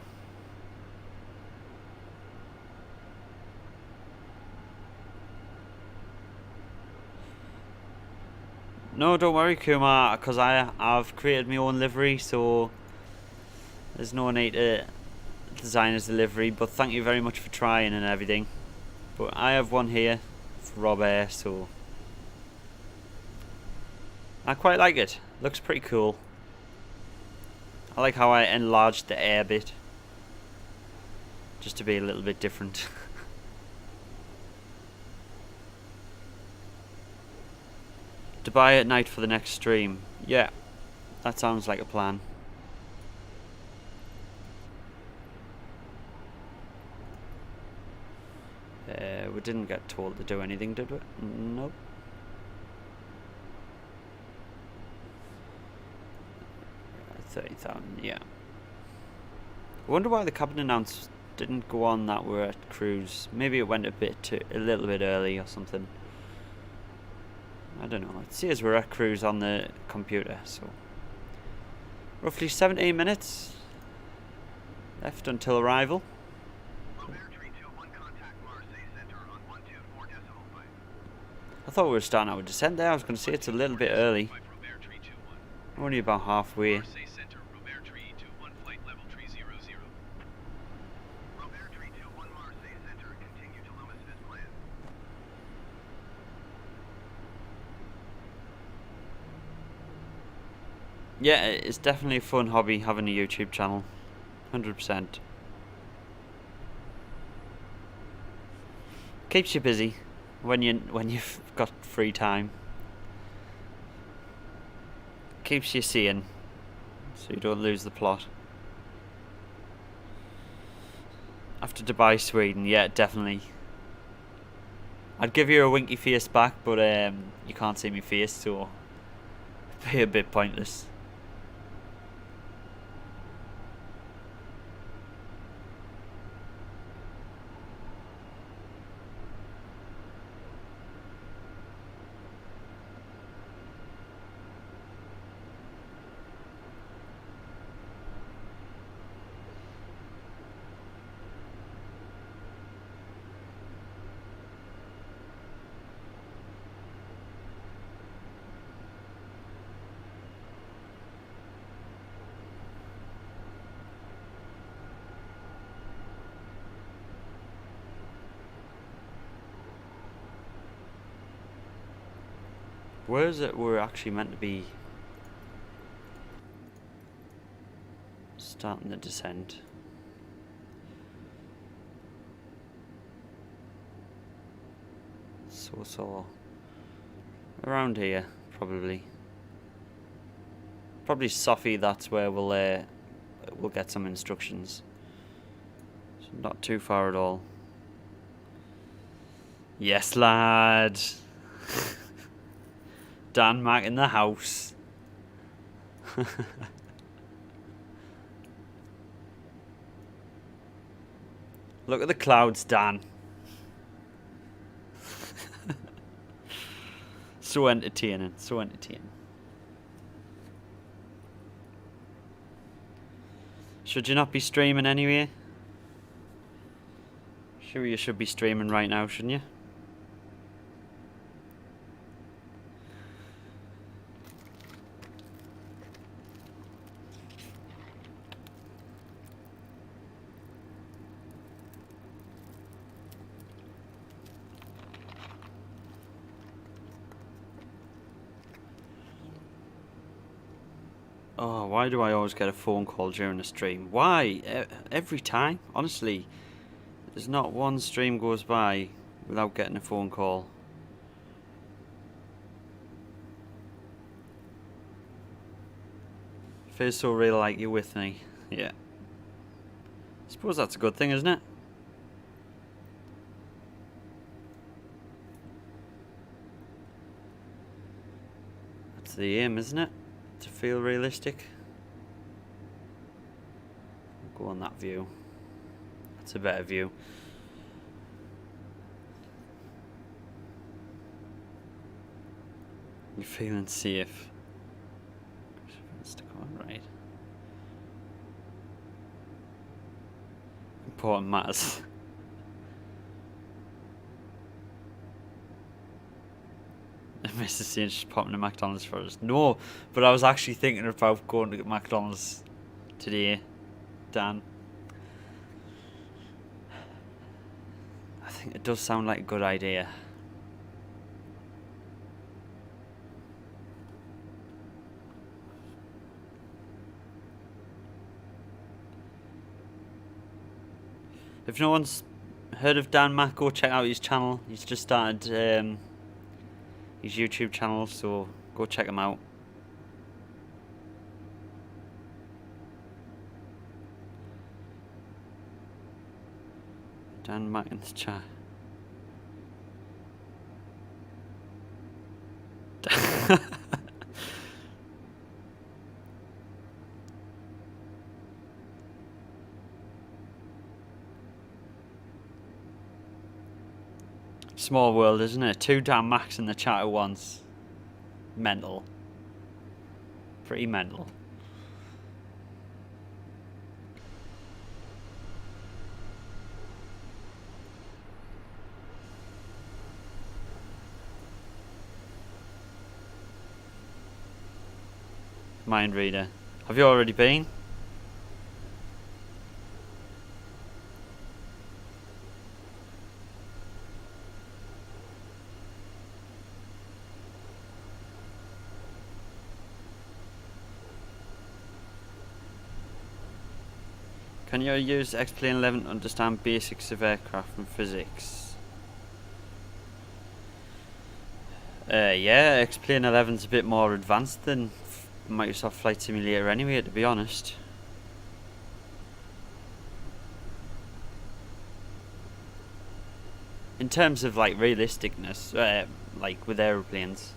no, don't worry, Kumar, because I've created my own livery, so there's no need to design a livery. But thank you very much for trying and everything. But I have one here for Rob Air, so I quite like it. Looks pretty cool. I like how I enlarged the air bit, just to be a little bit different. Dubai at night for the next stream. Yeah, that sounds like a plan. We didn't get told to do anything, did we? Nope. $30,000, yeah. I wonder why the cabin announce didn't go on that we're at cruise. Maybe it went a little bit early or something. I don't know. It says we're at cruise on the computer, so roughly 17 minutes left until arrival. I thought we were starting our descent there. I was going to say it's a little bit early. Only about halfway. Yeah, it's definitely a fun hobby having a YouTube channel. 100%. Keeps you busy when you've got free time. Keeps you seeing, so you don't lose the plot. After Dubai, Sweden, yeah, definitely. I'd give you a winky face back, but you can't see me face, so it'd be a bit pointless. Where is it we're actually meant to be starting the descent? So around here, probably. Probably Sophie. That's where we'll get some instructions. So not too far at all. Yes, lad. Dan Mac in the house. Look at the clouds, Dan. So entertaining, so entertaining. Should you not be streaming anyway? Sure, you should be streaming right now, shouldn't you? Oh, why do I always get a phone call during the stream? Why? Every time? Honestly, there's not one stream goes by without getting a phone call. Feels so real, like you're with me. Yeah. Suppose that's a good thing, isn't it? That's the aim, isn't it? To feel realistic. Go on that view. That's a better view. You feeling safe? Stick on right. Important matters. Mr. Saint just popping to McDonald's for us. No, but I was actually thinking about going to McDonald's today, Dan. I think it does sound like a good idea. If no one's heard of Dan Mack, go check out his channel. He's just started his YouTube channel, so go check him out. Dan Mack in the chat. Small world, isn't it? 2 Dan Macks in the chat at once. Mental. Pretty mental. Mind reader. Have you already been? Can you use Explain 11 to understand basics of aircraft and physics? Yeah, Explain 11's a bit more advanced than Microsoft Flight Simulator anyway, to be honest. In terms of like realisticness, like with aeroplanes.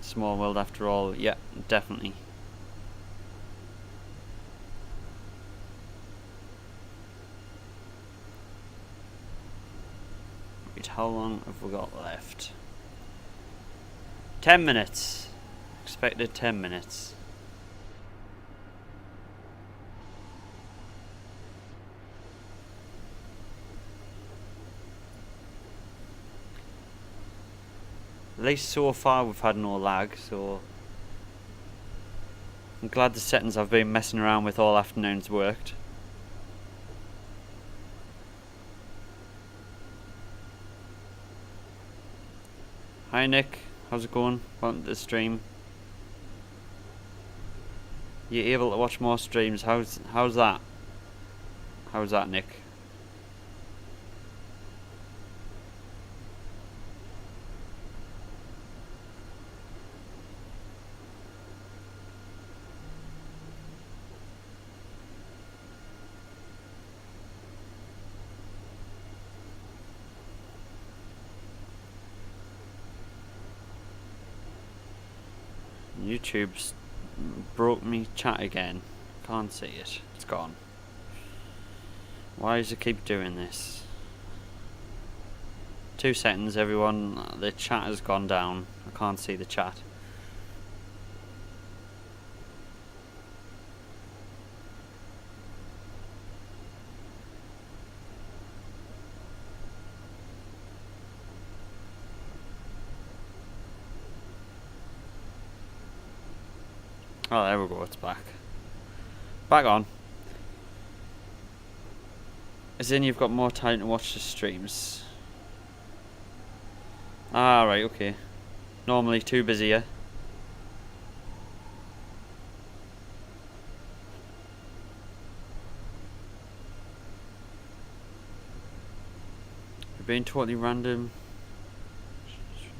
Small world after all, yeah, definitely. Wait, how long have we got left? 10 minutes. Expected 10 minutes. At least so far we've had no lag, so I'm glad the settings I've been messing around with all afternoon's worked. Hi Nick, how's it going? Welcome to the stream. You able to watch more streams? How's that? How's that, Nick? YouTube's broke me chat again. Can't see it. It's gone. Why does it keep doing this? 2 seconds, everyone. The chat has gone down. I can't see the chat. Oh, there we go, it's back. Back on. As in you've got more time to watch the streams. Ah, right, okay. Normally too busy, yeah? You're being totally random.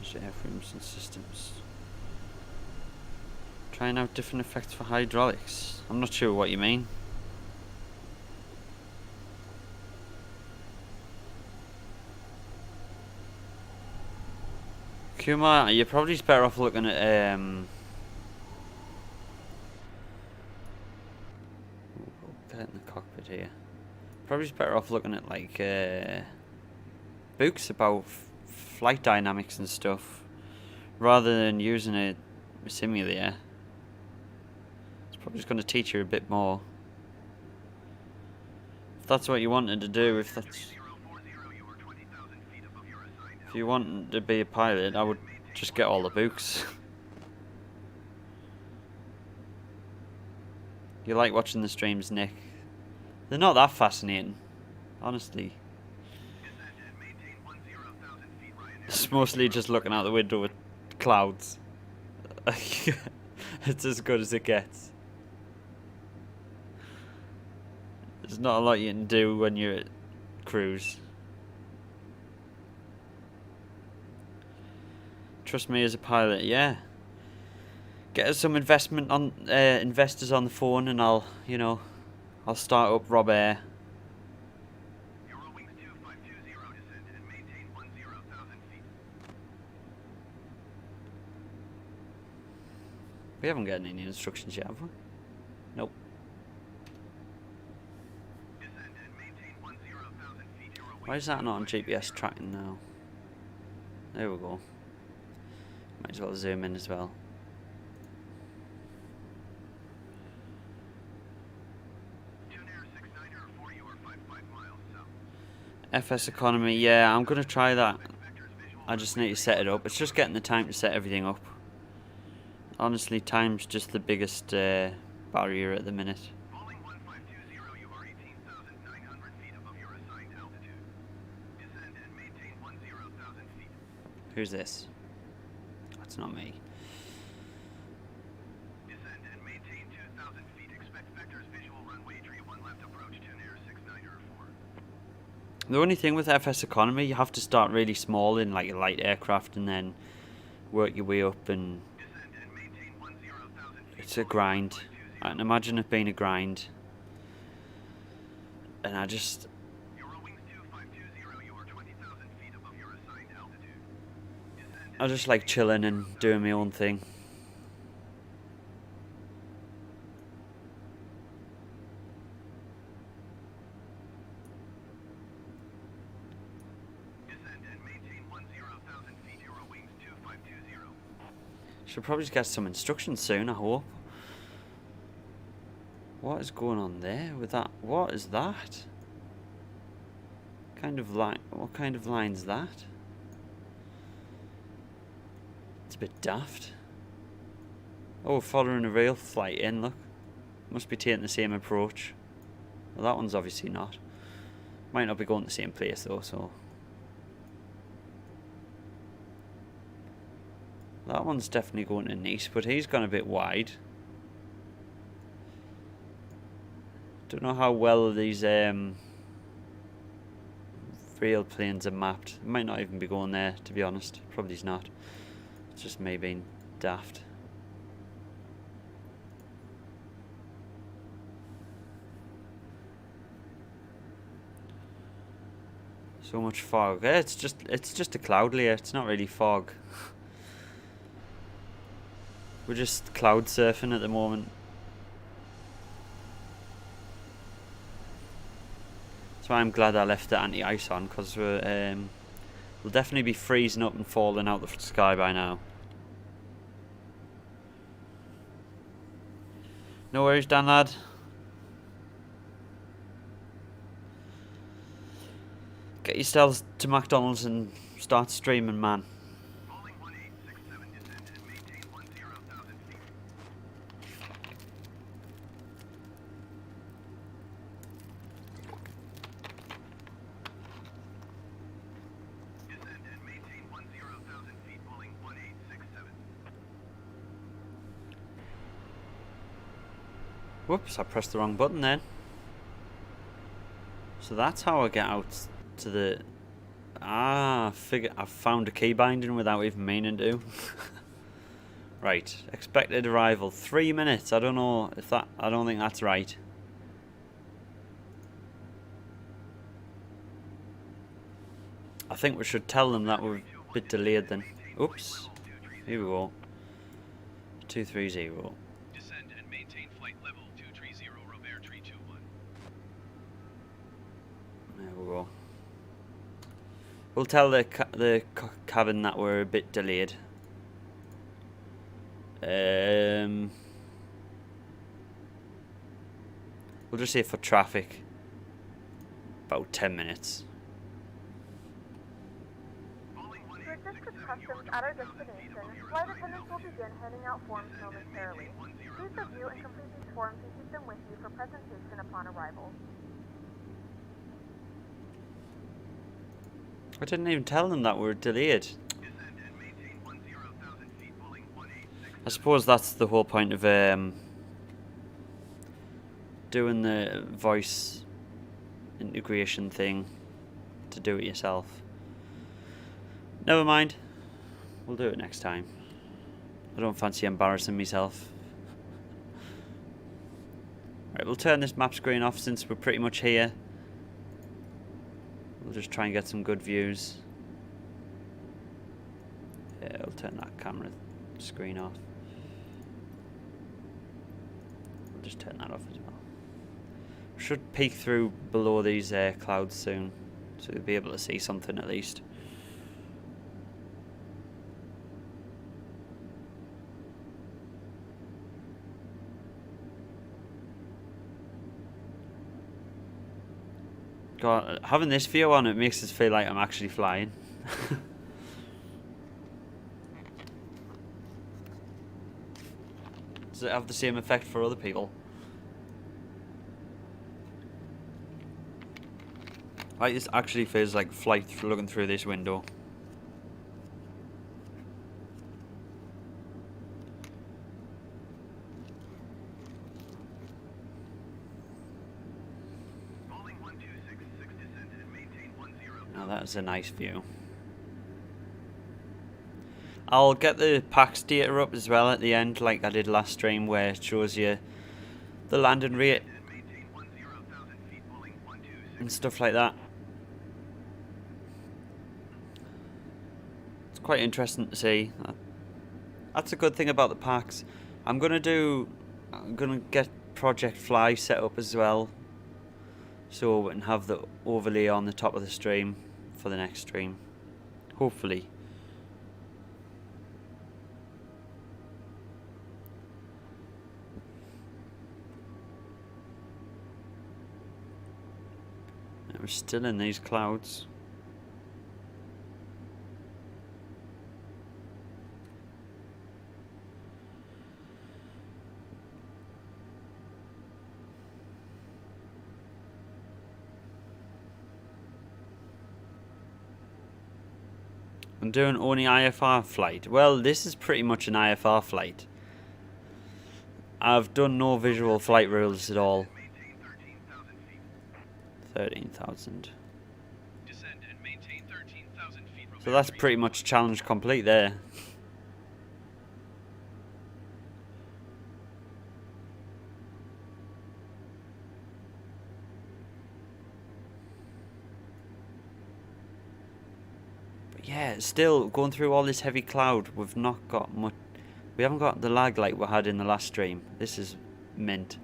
Airframes and systems. Trying out different effects for hydraulics. I'm not sure what you mean. Kumar, you're probably better off looking at it here. Probably just better off looking at like books about flight dynamics and stuff, rather than using a simulator. It's probably just going to teach you a bit more. If that's what you wanted to do, if you wanted to be a pilot, I would just get all the books. You like watching the streams, Nick? They're not that fascinating, honestly. It's mostly just looking out the window at clouds. It's as good as it gets. There's not a lot you can do when you're at cruise. Trust me as a pilot, yeah. Get us some investment on investors on the phone, and I'll start up Rob Air. Eurowings 2520 descend and maintain 10,000 feet. We haven't gotten any instructions yet, have we? Nope. Descend and maintain 10,000 feet. Eurowings Why is that not on GPS tracking now? There we go. Might as well zoom in as well. FS economy, yeah, I'm gonna try that. I just need to set it up. It's just getting the time to set everything up. Honestly, time's just the biggest barrier at the minute. Falling 1520, you are 18,900 feet above your assigned altitude. Descend and maintain 10,000 feet. Who's this? That's not me. Descend and maintain 2,000 feet. Expect vectors visual runway 31 left approach 10 air 6904. The only thing with FS economy, you have to start really small in like a light aircraft and then work your way up, and Descend and maintain 10,000 feet. it's a grind. I can imagine it being a grind. And I just... Eurowings 2520, you are 20,000 feet above your assigned altitude. Descend I just like chilling and doing my own thing. and maintain 10,000 feet. Eurowings 2520. Should probably get some instructions soon, I hope. What is going on there with that? What is that? Kind of line? What kind of line's that? It's a bit daft. Oh, following a rail flight in, look. Must be taking the same approach. Well, that one's obviously not. Might not be going to the same place though, so... That one's definitely going to Nice, but he's gone a bit wide. Don't know how well these rail planes are mapped. It might not even be going there, to be honest. Probably not. It's just me being daft. So much fog. Yeah, it's just a cloud layer. It's not really fog. We're just cloud surfing at the moment. That's why I'm glad I left the anti-ice on, because we'll definitely be freezing up and falling out the sky by now. No worries, Dan lad. Get yourselves to McDonald's and start streaming, man. Falling 1867, descend and maintain 10,000 feet. Descend and maintain 10,000 feet. Falling 1867. Whoops, I pressed the wrong button then. So that's how I get out to the... I found a key binding without even meaning to. Right, expected arrival 3 minutes. I don't know if that... I don't think that's right. I think we should tell them that we're a bit delayed then. Oops. Here we go. 230. Descend and maintain flight level 230, Robert 321. There we go. We'll tell the cabin that we're a bit delayed. We'll just say for traffic, about 10 minutes. To assist with customs at our destination, flight attendants will begin handing out forms momentarily. Please review and complete these forms and keep them with you for presentation upon arrival. I didn't even tell them that we're delayed. I suppose that's the whole point of doing the voice integration thing, to do it yourself. Never mind. We'll do it next time. I don't fancy embarrassing myself. Right, we'll turn this map screen off since we're pretty much here. We'll just try and get some good views. Yeah, I'll turn that camera screen off. We'll just turn that off as well. Should peek through below these clouds soon, so we'll be able to see something at least. God, having this view on it makes us feel like I'm actually flying. Does it have the same effect for other people? Like, this actually feels like flight looking through this window. Now that is a nice view. I'll get the PAX data up as well at the end, like I did last stream, where it shows you the landing rate and stuff like that. It's quite interesting to see. That's a good thing about the PAX. I'm gonna get Project Fly set up as well, so we can have the overlay on the top of the stream for the next stream, hopefully. We're still in these clouds. I'm doing only IFR flight. Well, this is pretty much an IFR flight. I've done no visual flight rules at all. 13,000. So that's pretty much challenge complete there. But yeah, still going through all this heavy cloud, we've not got much. We haven't got the lag like we had in the last stream. This is mint.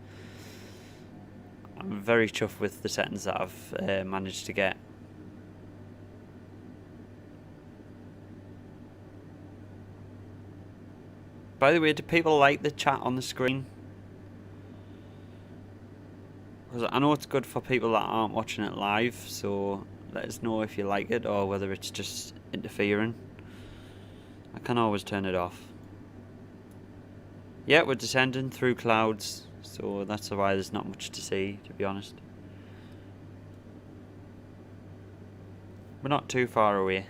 I'm very chuffed with the settings that I've managed to get. By the way, do people like the chat on the screen? Because I know it's good for people that aren't watching it live, so let us know if you like it or whether it's just interfering. I can always turn it off. Yeah, we're descending through clouds, so that's why there's not much to see, to be honest. We're not too far away.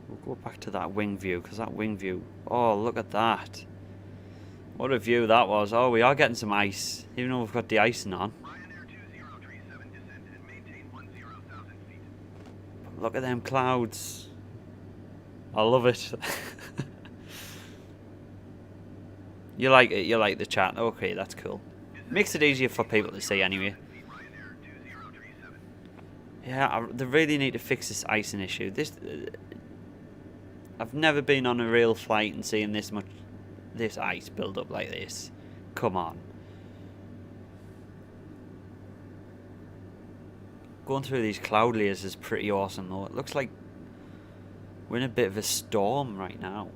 We'll go back to that wing view, because that wing view, oh, look at that. What a view that was. Oh, we are getting some ice, even though we've got the icing on. Look at them clouds. I love it. You like it, you like the chat. Okay, that's cool. Makes it easier for people to see anyway. Yeah, they really need to fix this icing issue. I've never been on a real flight and seeing this much this ice build up like this. Come on. Going through these cloud layers is pretty awesome though. It looks like we're in a bit of a storm right now.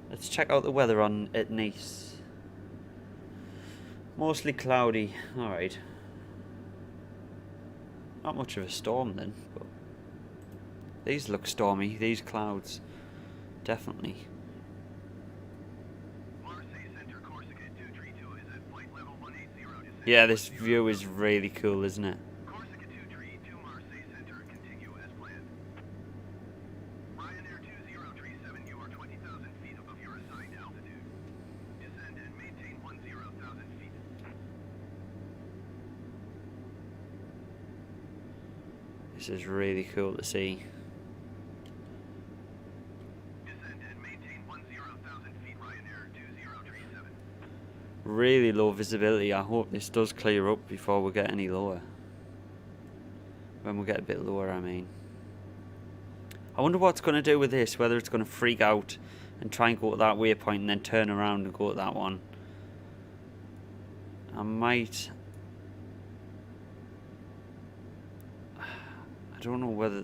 Let's check out the weather at Nice. Mostly cloudy. Alright. Not much of a storm then, but these look stormy, these clouds. Definitely. Yeah, this view is really cool, isn't it? This is really cool to see. Really low visibility. I hope this does clear up before we get any lower. When we get a bit lower, I mean. I wonder what it's going to do with this. Whether it's going to freak out and try and go to that waypoint and then turn around and go to that one. I might... I don't know whether...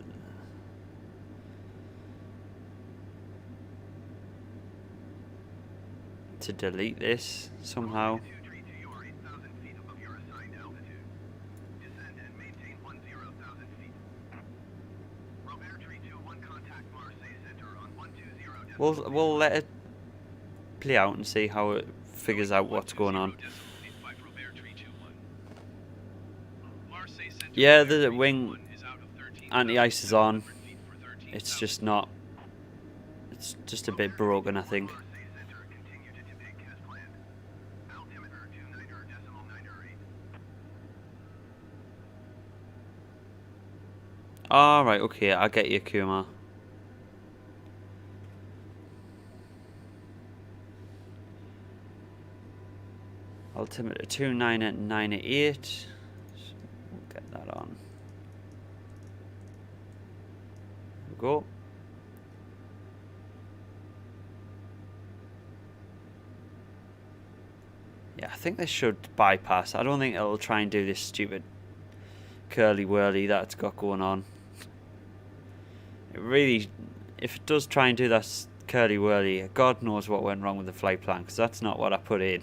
to delete this somehow. We'll let it play out and see how it figures out what's going on. Yeah, the wing anti-ice is on. It's just not... it's just a bit broken, I think. Alright, okay, I get you, Kuma. Altimeter 2998. So we'll get that on. There we go. Yeah, I think this should bypass. I don't think it'll try and do this stupid curly whirly that it's got going on. It really, if it does try and do that curly whirly, God knows what went wrong with the flight plan, because that's not what I put in.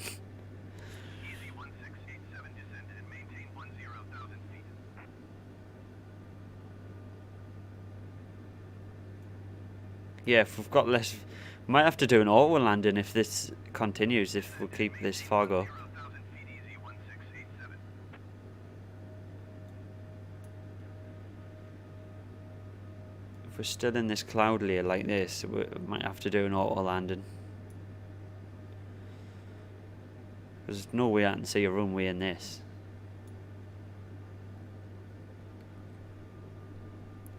Yeah, if we've got less, we might have to do an auto landing if this continues, if we keep this fog up. If we're still in this cloud layer like this, we might have to do an auto landing. There's no way I can see a runway in this.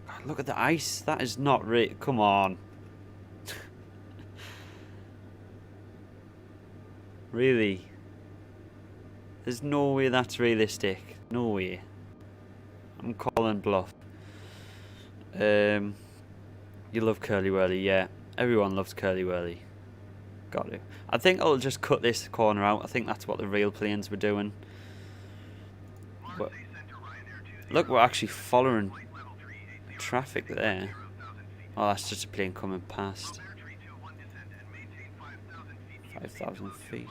God, look at the ice. That is not real. Come on. Really? There's no way that's realistic. No way. I'm calling bluff. You love curly whirly, yeah. Everyone loves curly whirly. Got to. I think I'll just cut this corner out. I think that's what the real planes were doing. But look, we're actually following traffic there. Oh, that's just a plane coming past. 5,000 feet.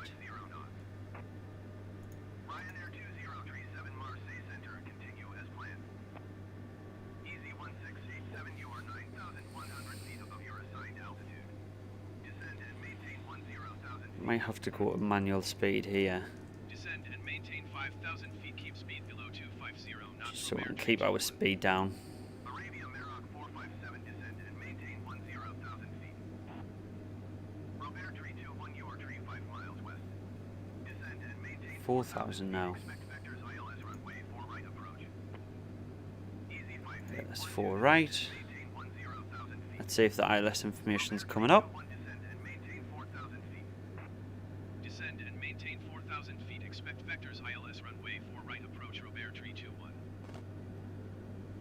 Might have to go to manual speed here. Descend and maintain 5,000 feet. Keep speed below 250. Just so we can keep our speed down. 4,000 now. Yeah, that's 4 right. Let's see if the ILS information's coming up. Descend and maintain 4,000 feet. Expect vectors ILS runway 4 right approach Robert Tree 21.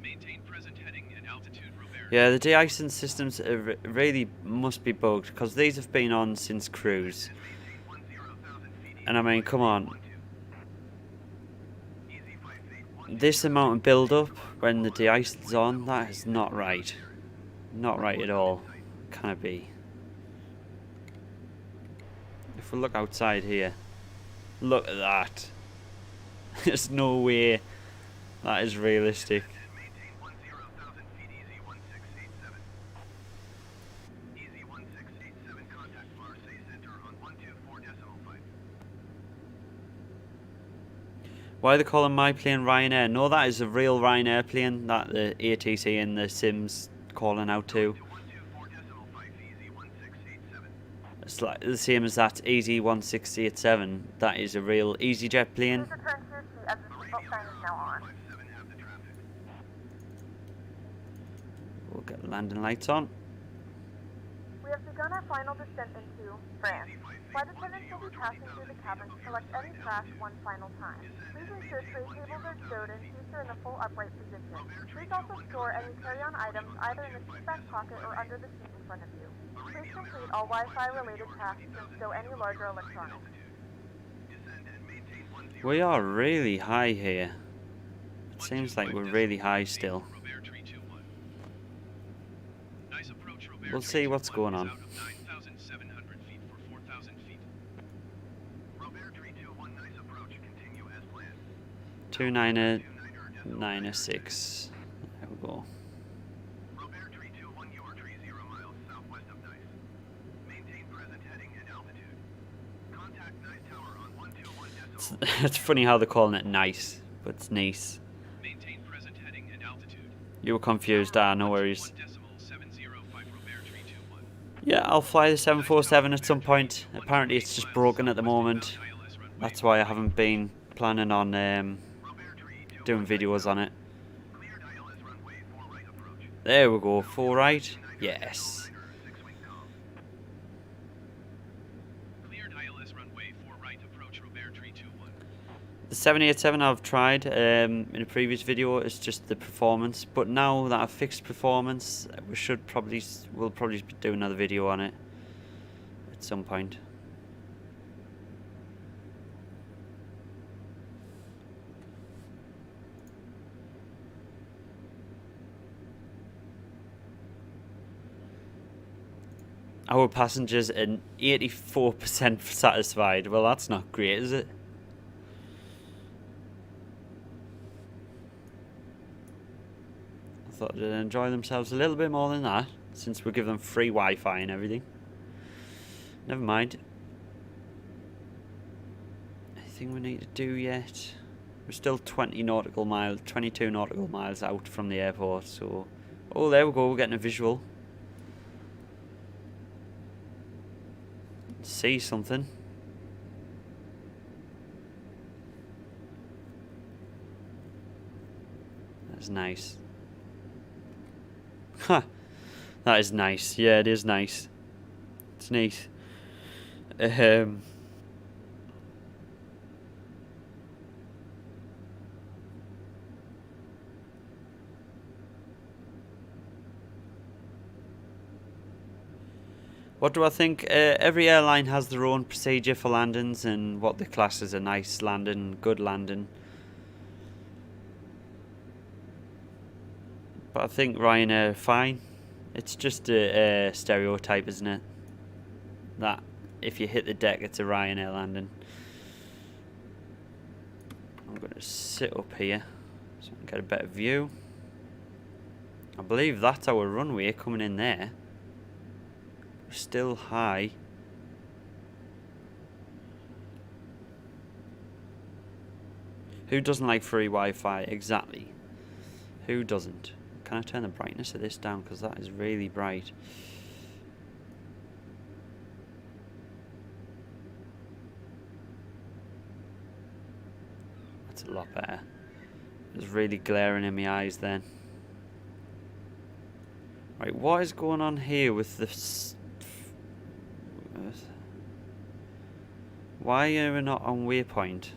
Maintain present heading and altitude Robert. Yeah, the de-icing systems really must be bugged, because these have been on since cruise. And I mean, come on. This amount of build-up when the de-icing's on, that is not right. Not right at all. Can it be? If we look outside here, look at that. There's no way that is realistic. Why are they calling my plane Ryanair? No, that is a real Ryanair plane that the ATC and the Sims calling out to. It's like the same as that Easy 1687. That is a real EasyJet plane. Please return to your seat as the seatbelt sign is now on. We'll get the landing lights on. We have begun our final descent into France. Flight attendants will be passing through the cabin to select any crash one final time. Please ensure tray tables are stowed and seats are in the full upright position. Please also store any carry-on items either in the seat back pocket or under the seat in front of you. Please complete all Wi-Fi related tasks and stow any larger electronics. We are really high here. It seems like we're really high still. We'll see what's going on. 2996. There we go. It's funny how they're calling it nice, but it's nice. You were confused, no worries. Yeah, I'll fly the 747 at some point. Apparently it's just broken at the moment. That's why I haven't been planning on doing videos on it. There we go, 4 right. Yes. The 787 I've tried in a previous video. It's just the performance, but now that I've fixed performance, we'll probably do another video on it at some point. Our passengers are 84% satisfied. Well, that's not great, is it? I thought they'd enjoy themselves a little bit more than that, since we give them free Wi-Fi and everything. Never mind. Anything we need to do yet? We're still 22 nautical miles out from the airport, so... Oh, there we go, we're getting a visual. See something. That's nice. Huh. That is nice. Yeah, it is nice. It's nice. What do I think? Every airline has their own procedure for landings and what they class as a nice landing, good landing. But I think Ryanair fine. It's just a stereotype, isn't it? That if you hit the deck, it's a Ryanair landing. I'm going to sit up here so I can get a better view. I believe that's our runway coming in there. We're still high. Who doesn't like free Wi-Fi? Exactly. Who doesn't? Can I turn the brightness of this down, because that is really bright. That's a lot better. It was really glaring in my eyes then. Right, what is going on here with the... Why are we not on waypoint?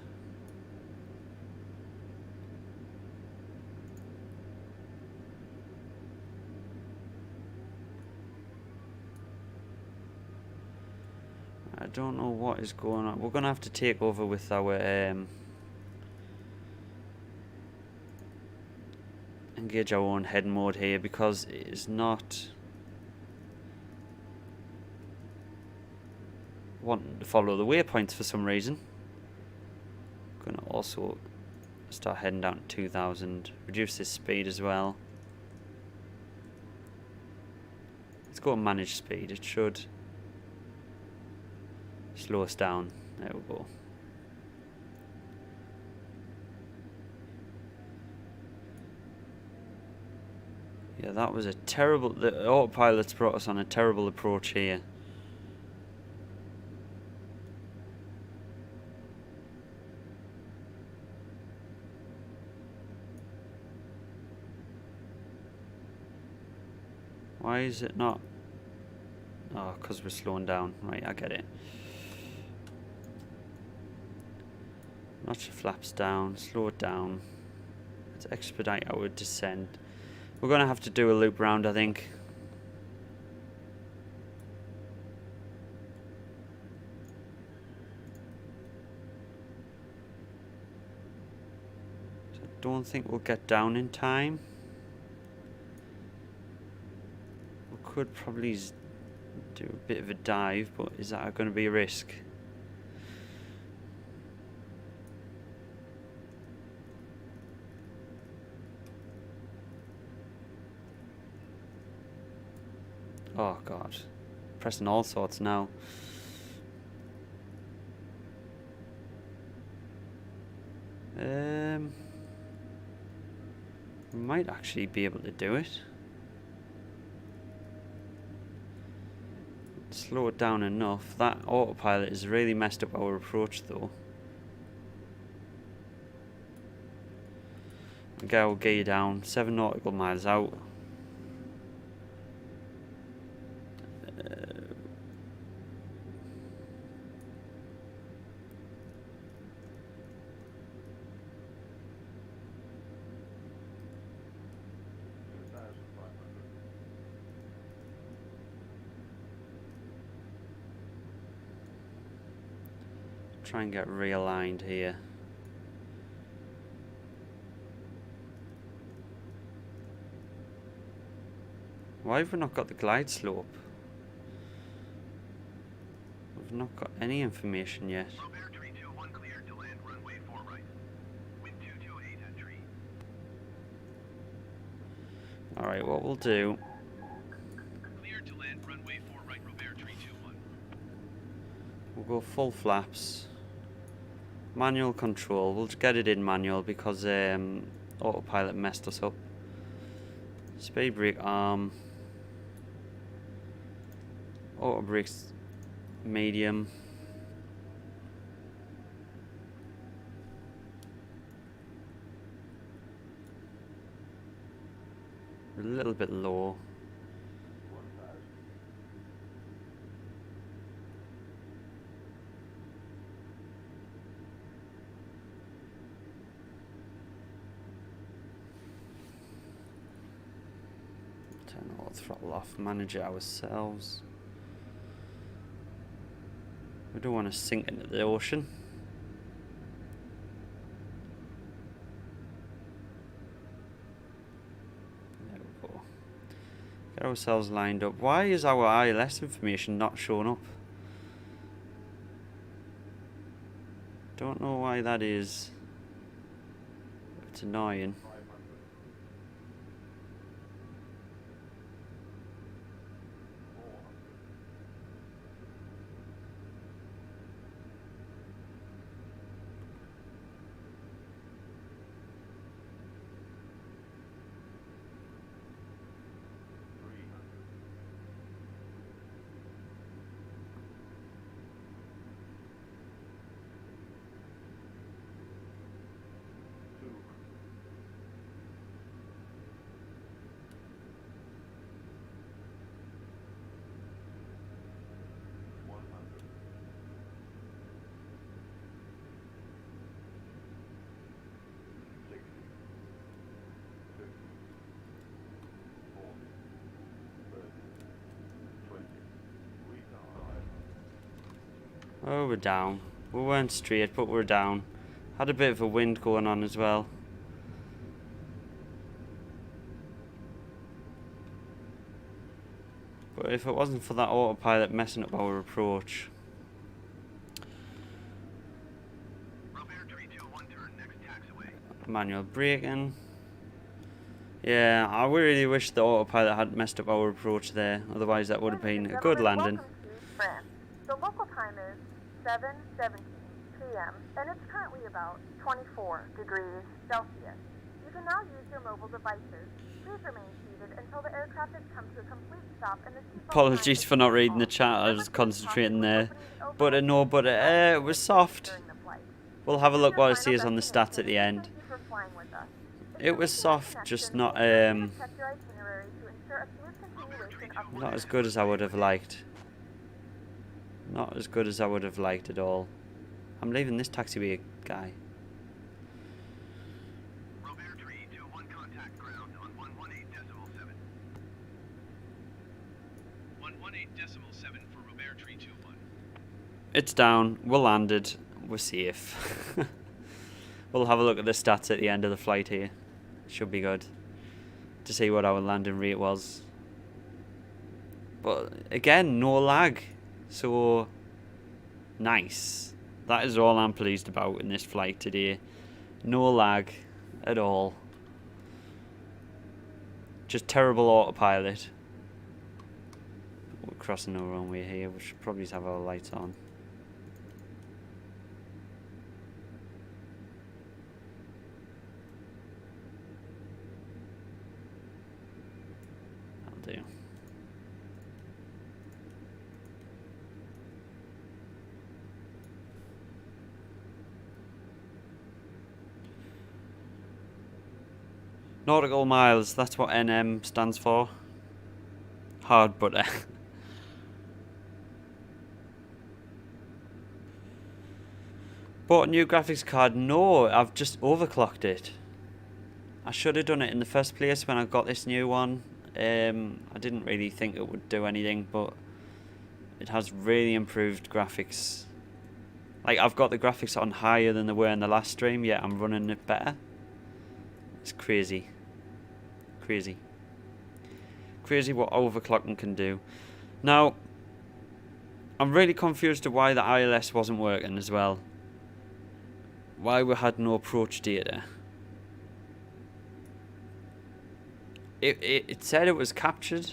I don't know what is going on. We're gonna have to take over with our engage our own head mode here, because it is not wanting to follow the waypoints for some reason. Gonna also start heading down to 2000. Reduce this speed as well. Let's go and manage speed. It should slow us down. There we go. Yeah, that was a terrible... The autopilot's brought us on a terrible approach here. Why is it not... Oh, because we're slowing down. Right, I get it. Notch the flaps down, slow it down. Let's expedite our descent. We're going to have to do a loop round, I think. So I don't think we'll get down in time. We could probably do a bit of a dive, but is that going to be a risk? Oh god, pressing all sorts now. We might actually be able to do it. Slow it down enough. That autopilot has really messed up our approach though. Okay, we'll get you down. 7 nautical miles out. Try and get realigned here. Why have we not got the glide slope? We've not got any information yet. Robertory 21 cleared to land runway 4 right. Wind 228 at tree. Alright, what we'll do... Cleared to land runway 4 right, Robertory 21. We'll go full flaps. Manual control. We'll just get it in manual because autopilot messed us up. Speed brake arm. Auto brakes medium. A little bit low. Turn all throttle off, manage it ourselves. We don't want to sink into the ocean. There we go. Get ourselves lined up. Why is our ILS information not showing up? Don't know why that is. It's annoying. Oh, we're down. We weren't straight, but we're down. Had a bit of a wind going on as well. But if it wasn't for that autopilot messing up our approach. Robert 321, turn next taxiway. Manual braking. Yeah, I really wish the autopilot hadn't messed up our approach there. Otherwise that would have been a good landing. Welcome to France. The local time is 7:17 p.m. and it's currently about 24 degrees Celsius. You can now use your mobile devices. Please remain seated until the aircraft has come to a complete stop and the seatbelt Apologies sign for not is reading the off. chat, I was Remember to concentrating there. open the overhead But no, but it was soft. during the flight. We'll have a look what it Final says on the stats at the destination. end. Thank you for flying with us. It was soft, just not Check your itinerary to ensure a smooth continuation of not as good as I would have liked. Not as good as I would have liked at all. I'm leaving this taxiway, guy. Robert 321, contact ground on 118.7. 118.7 for Robert 321. It's down. We're landed. We're safe. We'll have a look at the stats at the end of the flight here. Should be good to see what our landing rate was. But again, no lag. So nice. That is all I'm pleased about in this flight today. No lag at all. Just terrible autopilot. We're crossing the runway here. We should probably have our lights on. That'll do. Nautical miles, that's what NM stands for. Hard butter. Bought a new graphics card? No, I've just overclocked it. I should have done it in the first place when I got this new one. I didn't really think it would do anything, but it has really improved graphics. Like, I've got the graphics on higher than they were in the last stream, yet I'm running it better. It's crazy. Crazy. Crazy what overclocking can do. Now, I'm really confused to why the ILS wasn't working as well. Why we had no approach data. It said it was captured,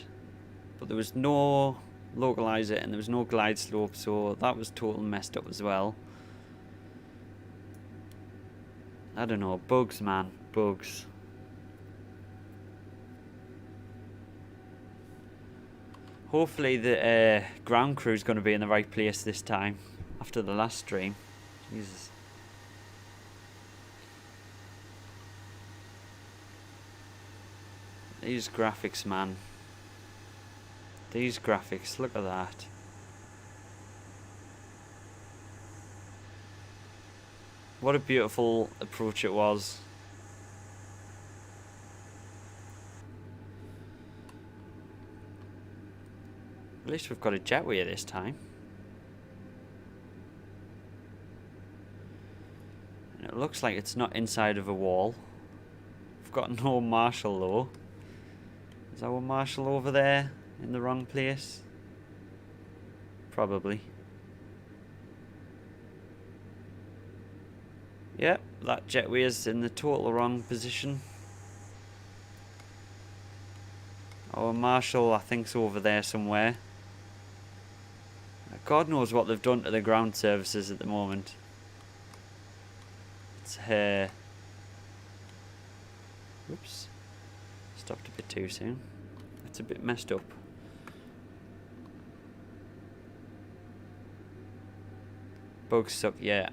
but there was no localizer and there was no glide slope, so that was total messed up as well. I don't know, bugs, man, bugs. Hopefully the ground crew is going to be in the right place this time after the last stream. Jesus. These graphics, man. These graphics, look at that. What a beautiful approach it was. At least we've got a jetway this time. And it looks like it's not inside of a wall. We've got no marshal though. Is our marshal over there in the wrong place? Probably. Yep, that jetway is in the total wrong position. Our marshal, I think, is over there somewhere. God knows what they've done to the ground services at the moment. It's Oops. Stopped a bit too soon. It's a bit messed up. Bug suck, yeah.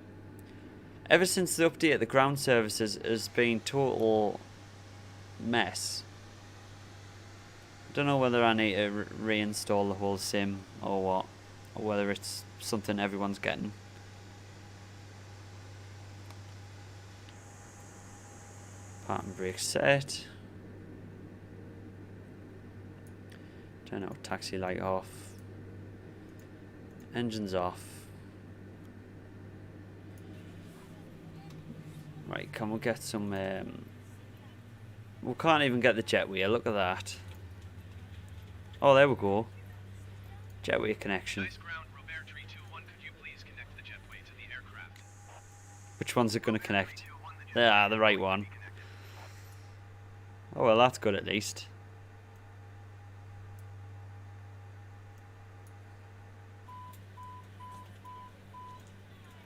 Ever since the update, the ground services has been total mess. I don't know whether I need to reinstall the whole sim or what. Or whether it's something everyone's getting. Parking brake set. Turn out taxi light off. Engines off. Right, can we get some... we can't even get the jetway, look at that. Oh, there we go. Jetway connection. Nice ground, Robert 321. Could you please connect the jetway to the aircraft? Which one's it going to connect? 321, the jetway Ah, the right will one. be connected. Oh, well, that's good at least.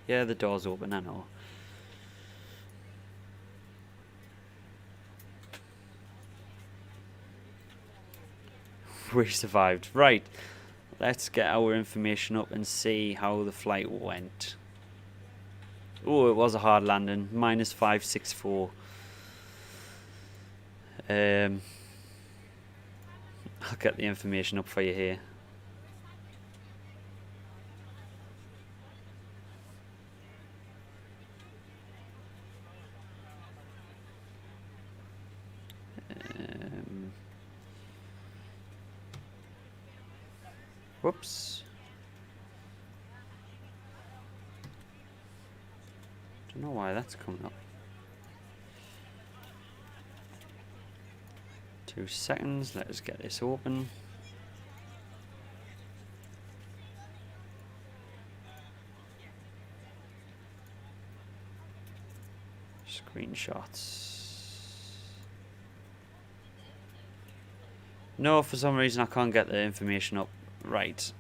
Yeah, the door's open, I know. We survived. Right, let's get our information up and see how the flight went. Oh, it was a hard landing. Minus 564. I'll get the information up for you here. Whoops. Don't know why that's coming up. 2 seconds. Let us get this open. Screenshots. No, for some reason I can't get the information up right.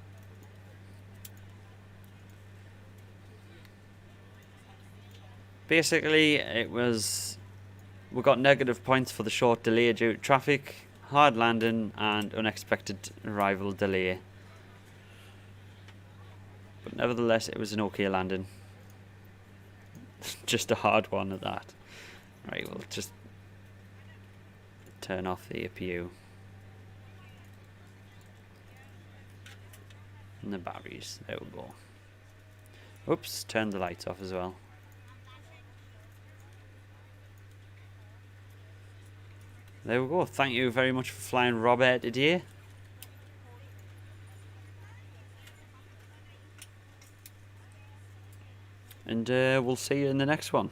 Basically, it was... we got negative points for the short delay due to traffic, hard landing, and unexpected arrival delay. But nevertheless, it was an okay landing. Just a hard one at that. Right, we'll just turn off the APU. And the batteries. There we go. Oops, turn the lights off as well. There we go. Thank you very much for flying Robert today. And we'll see you in the next one.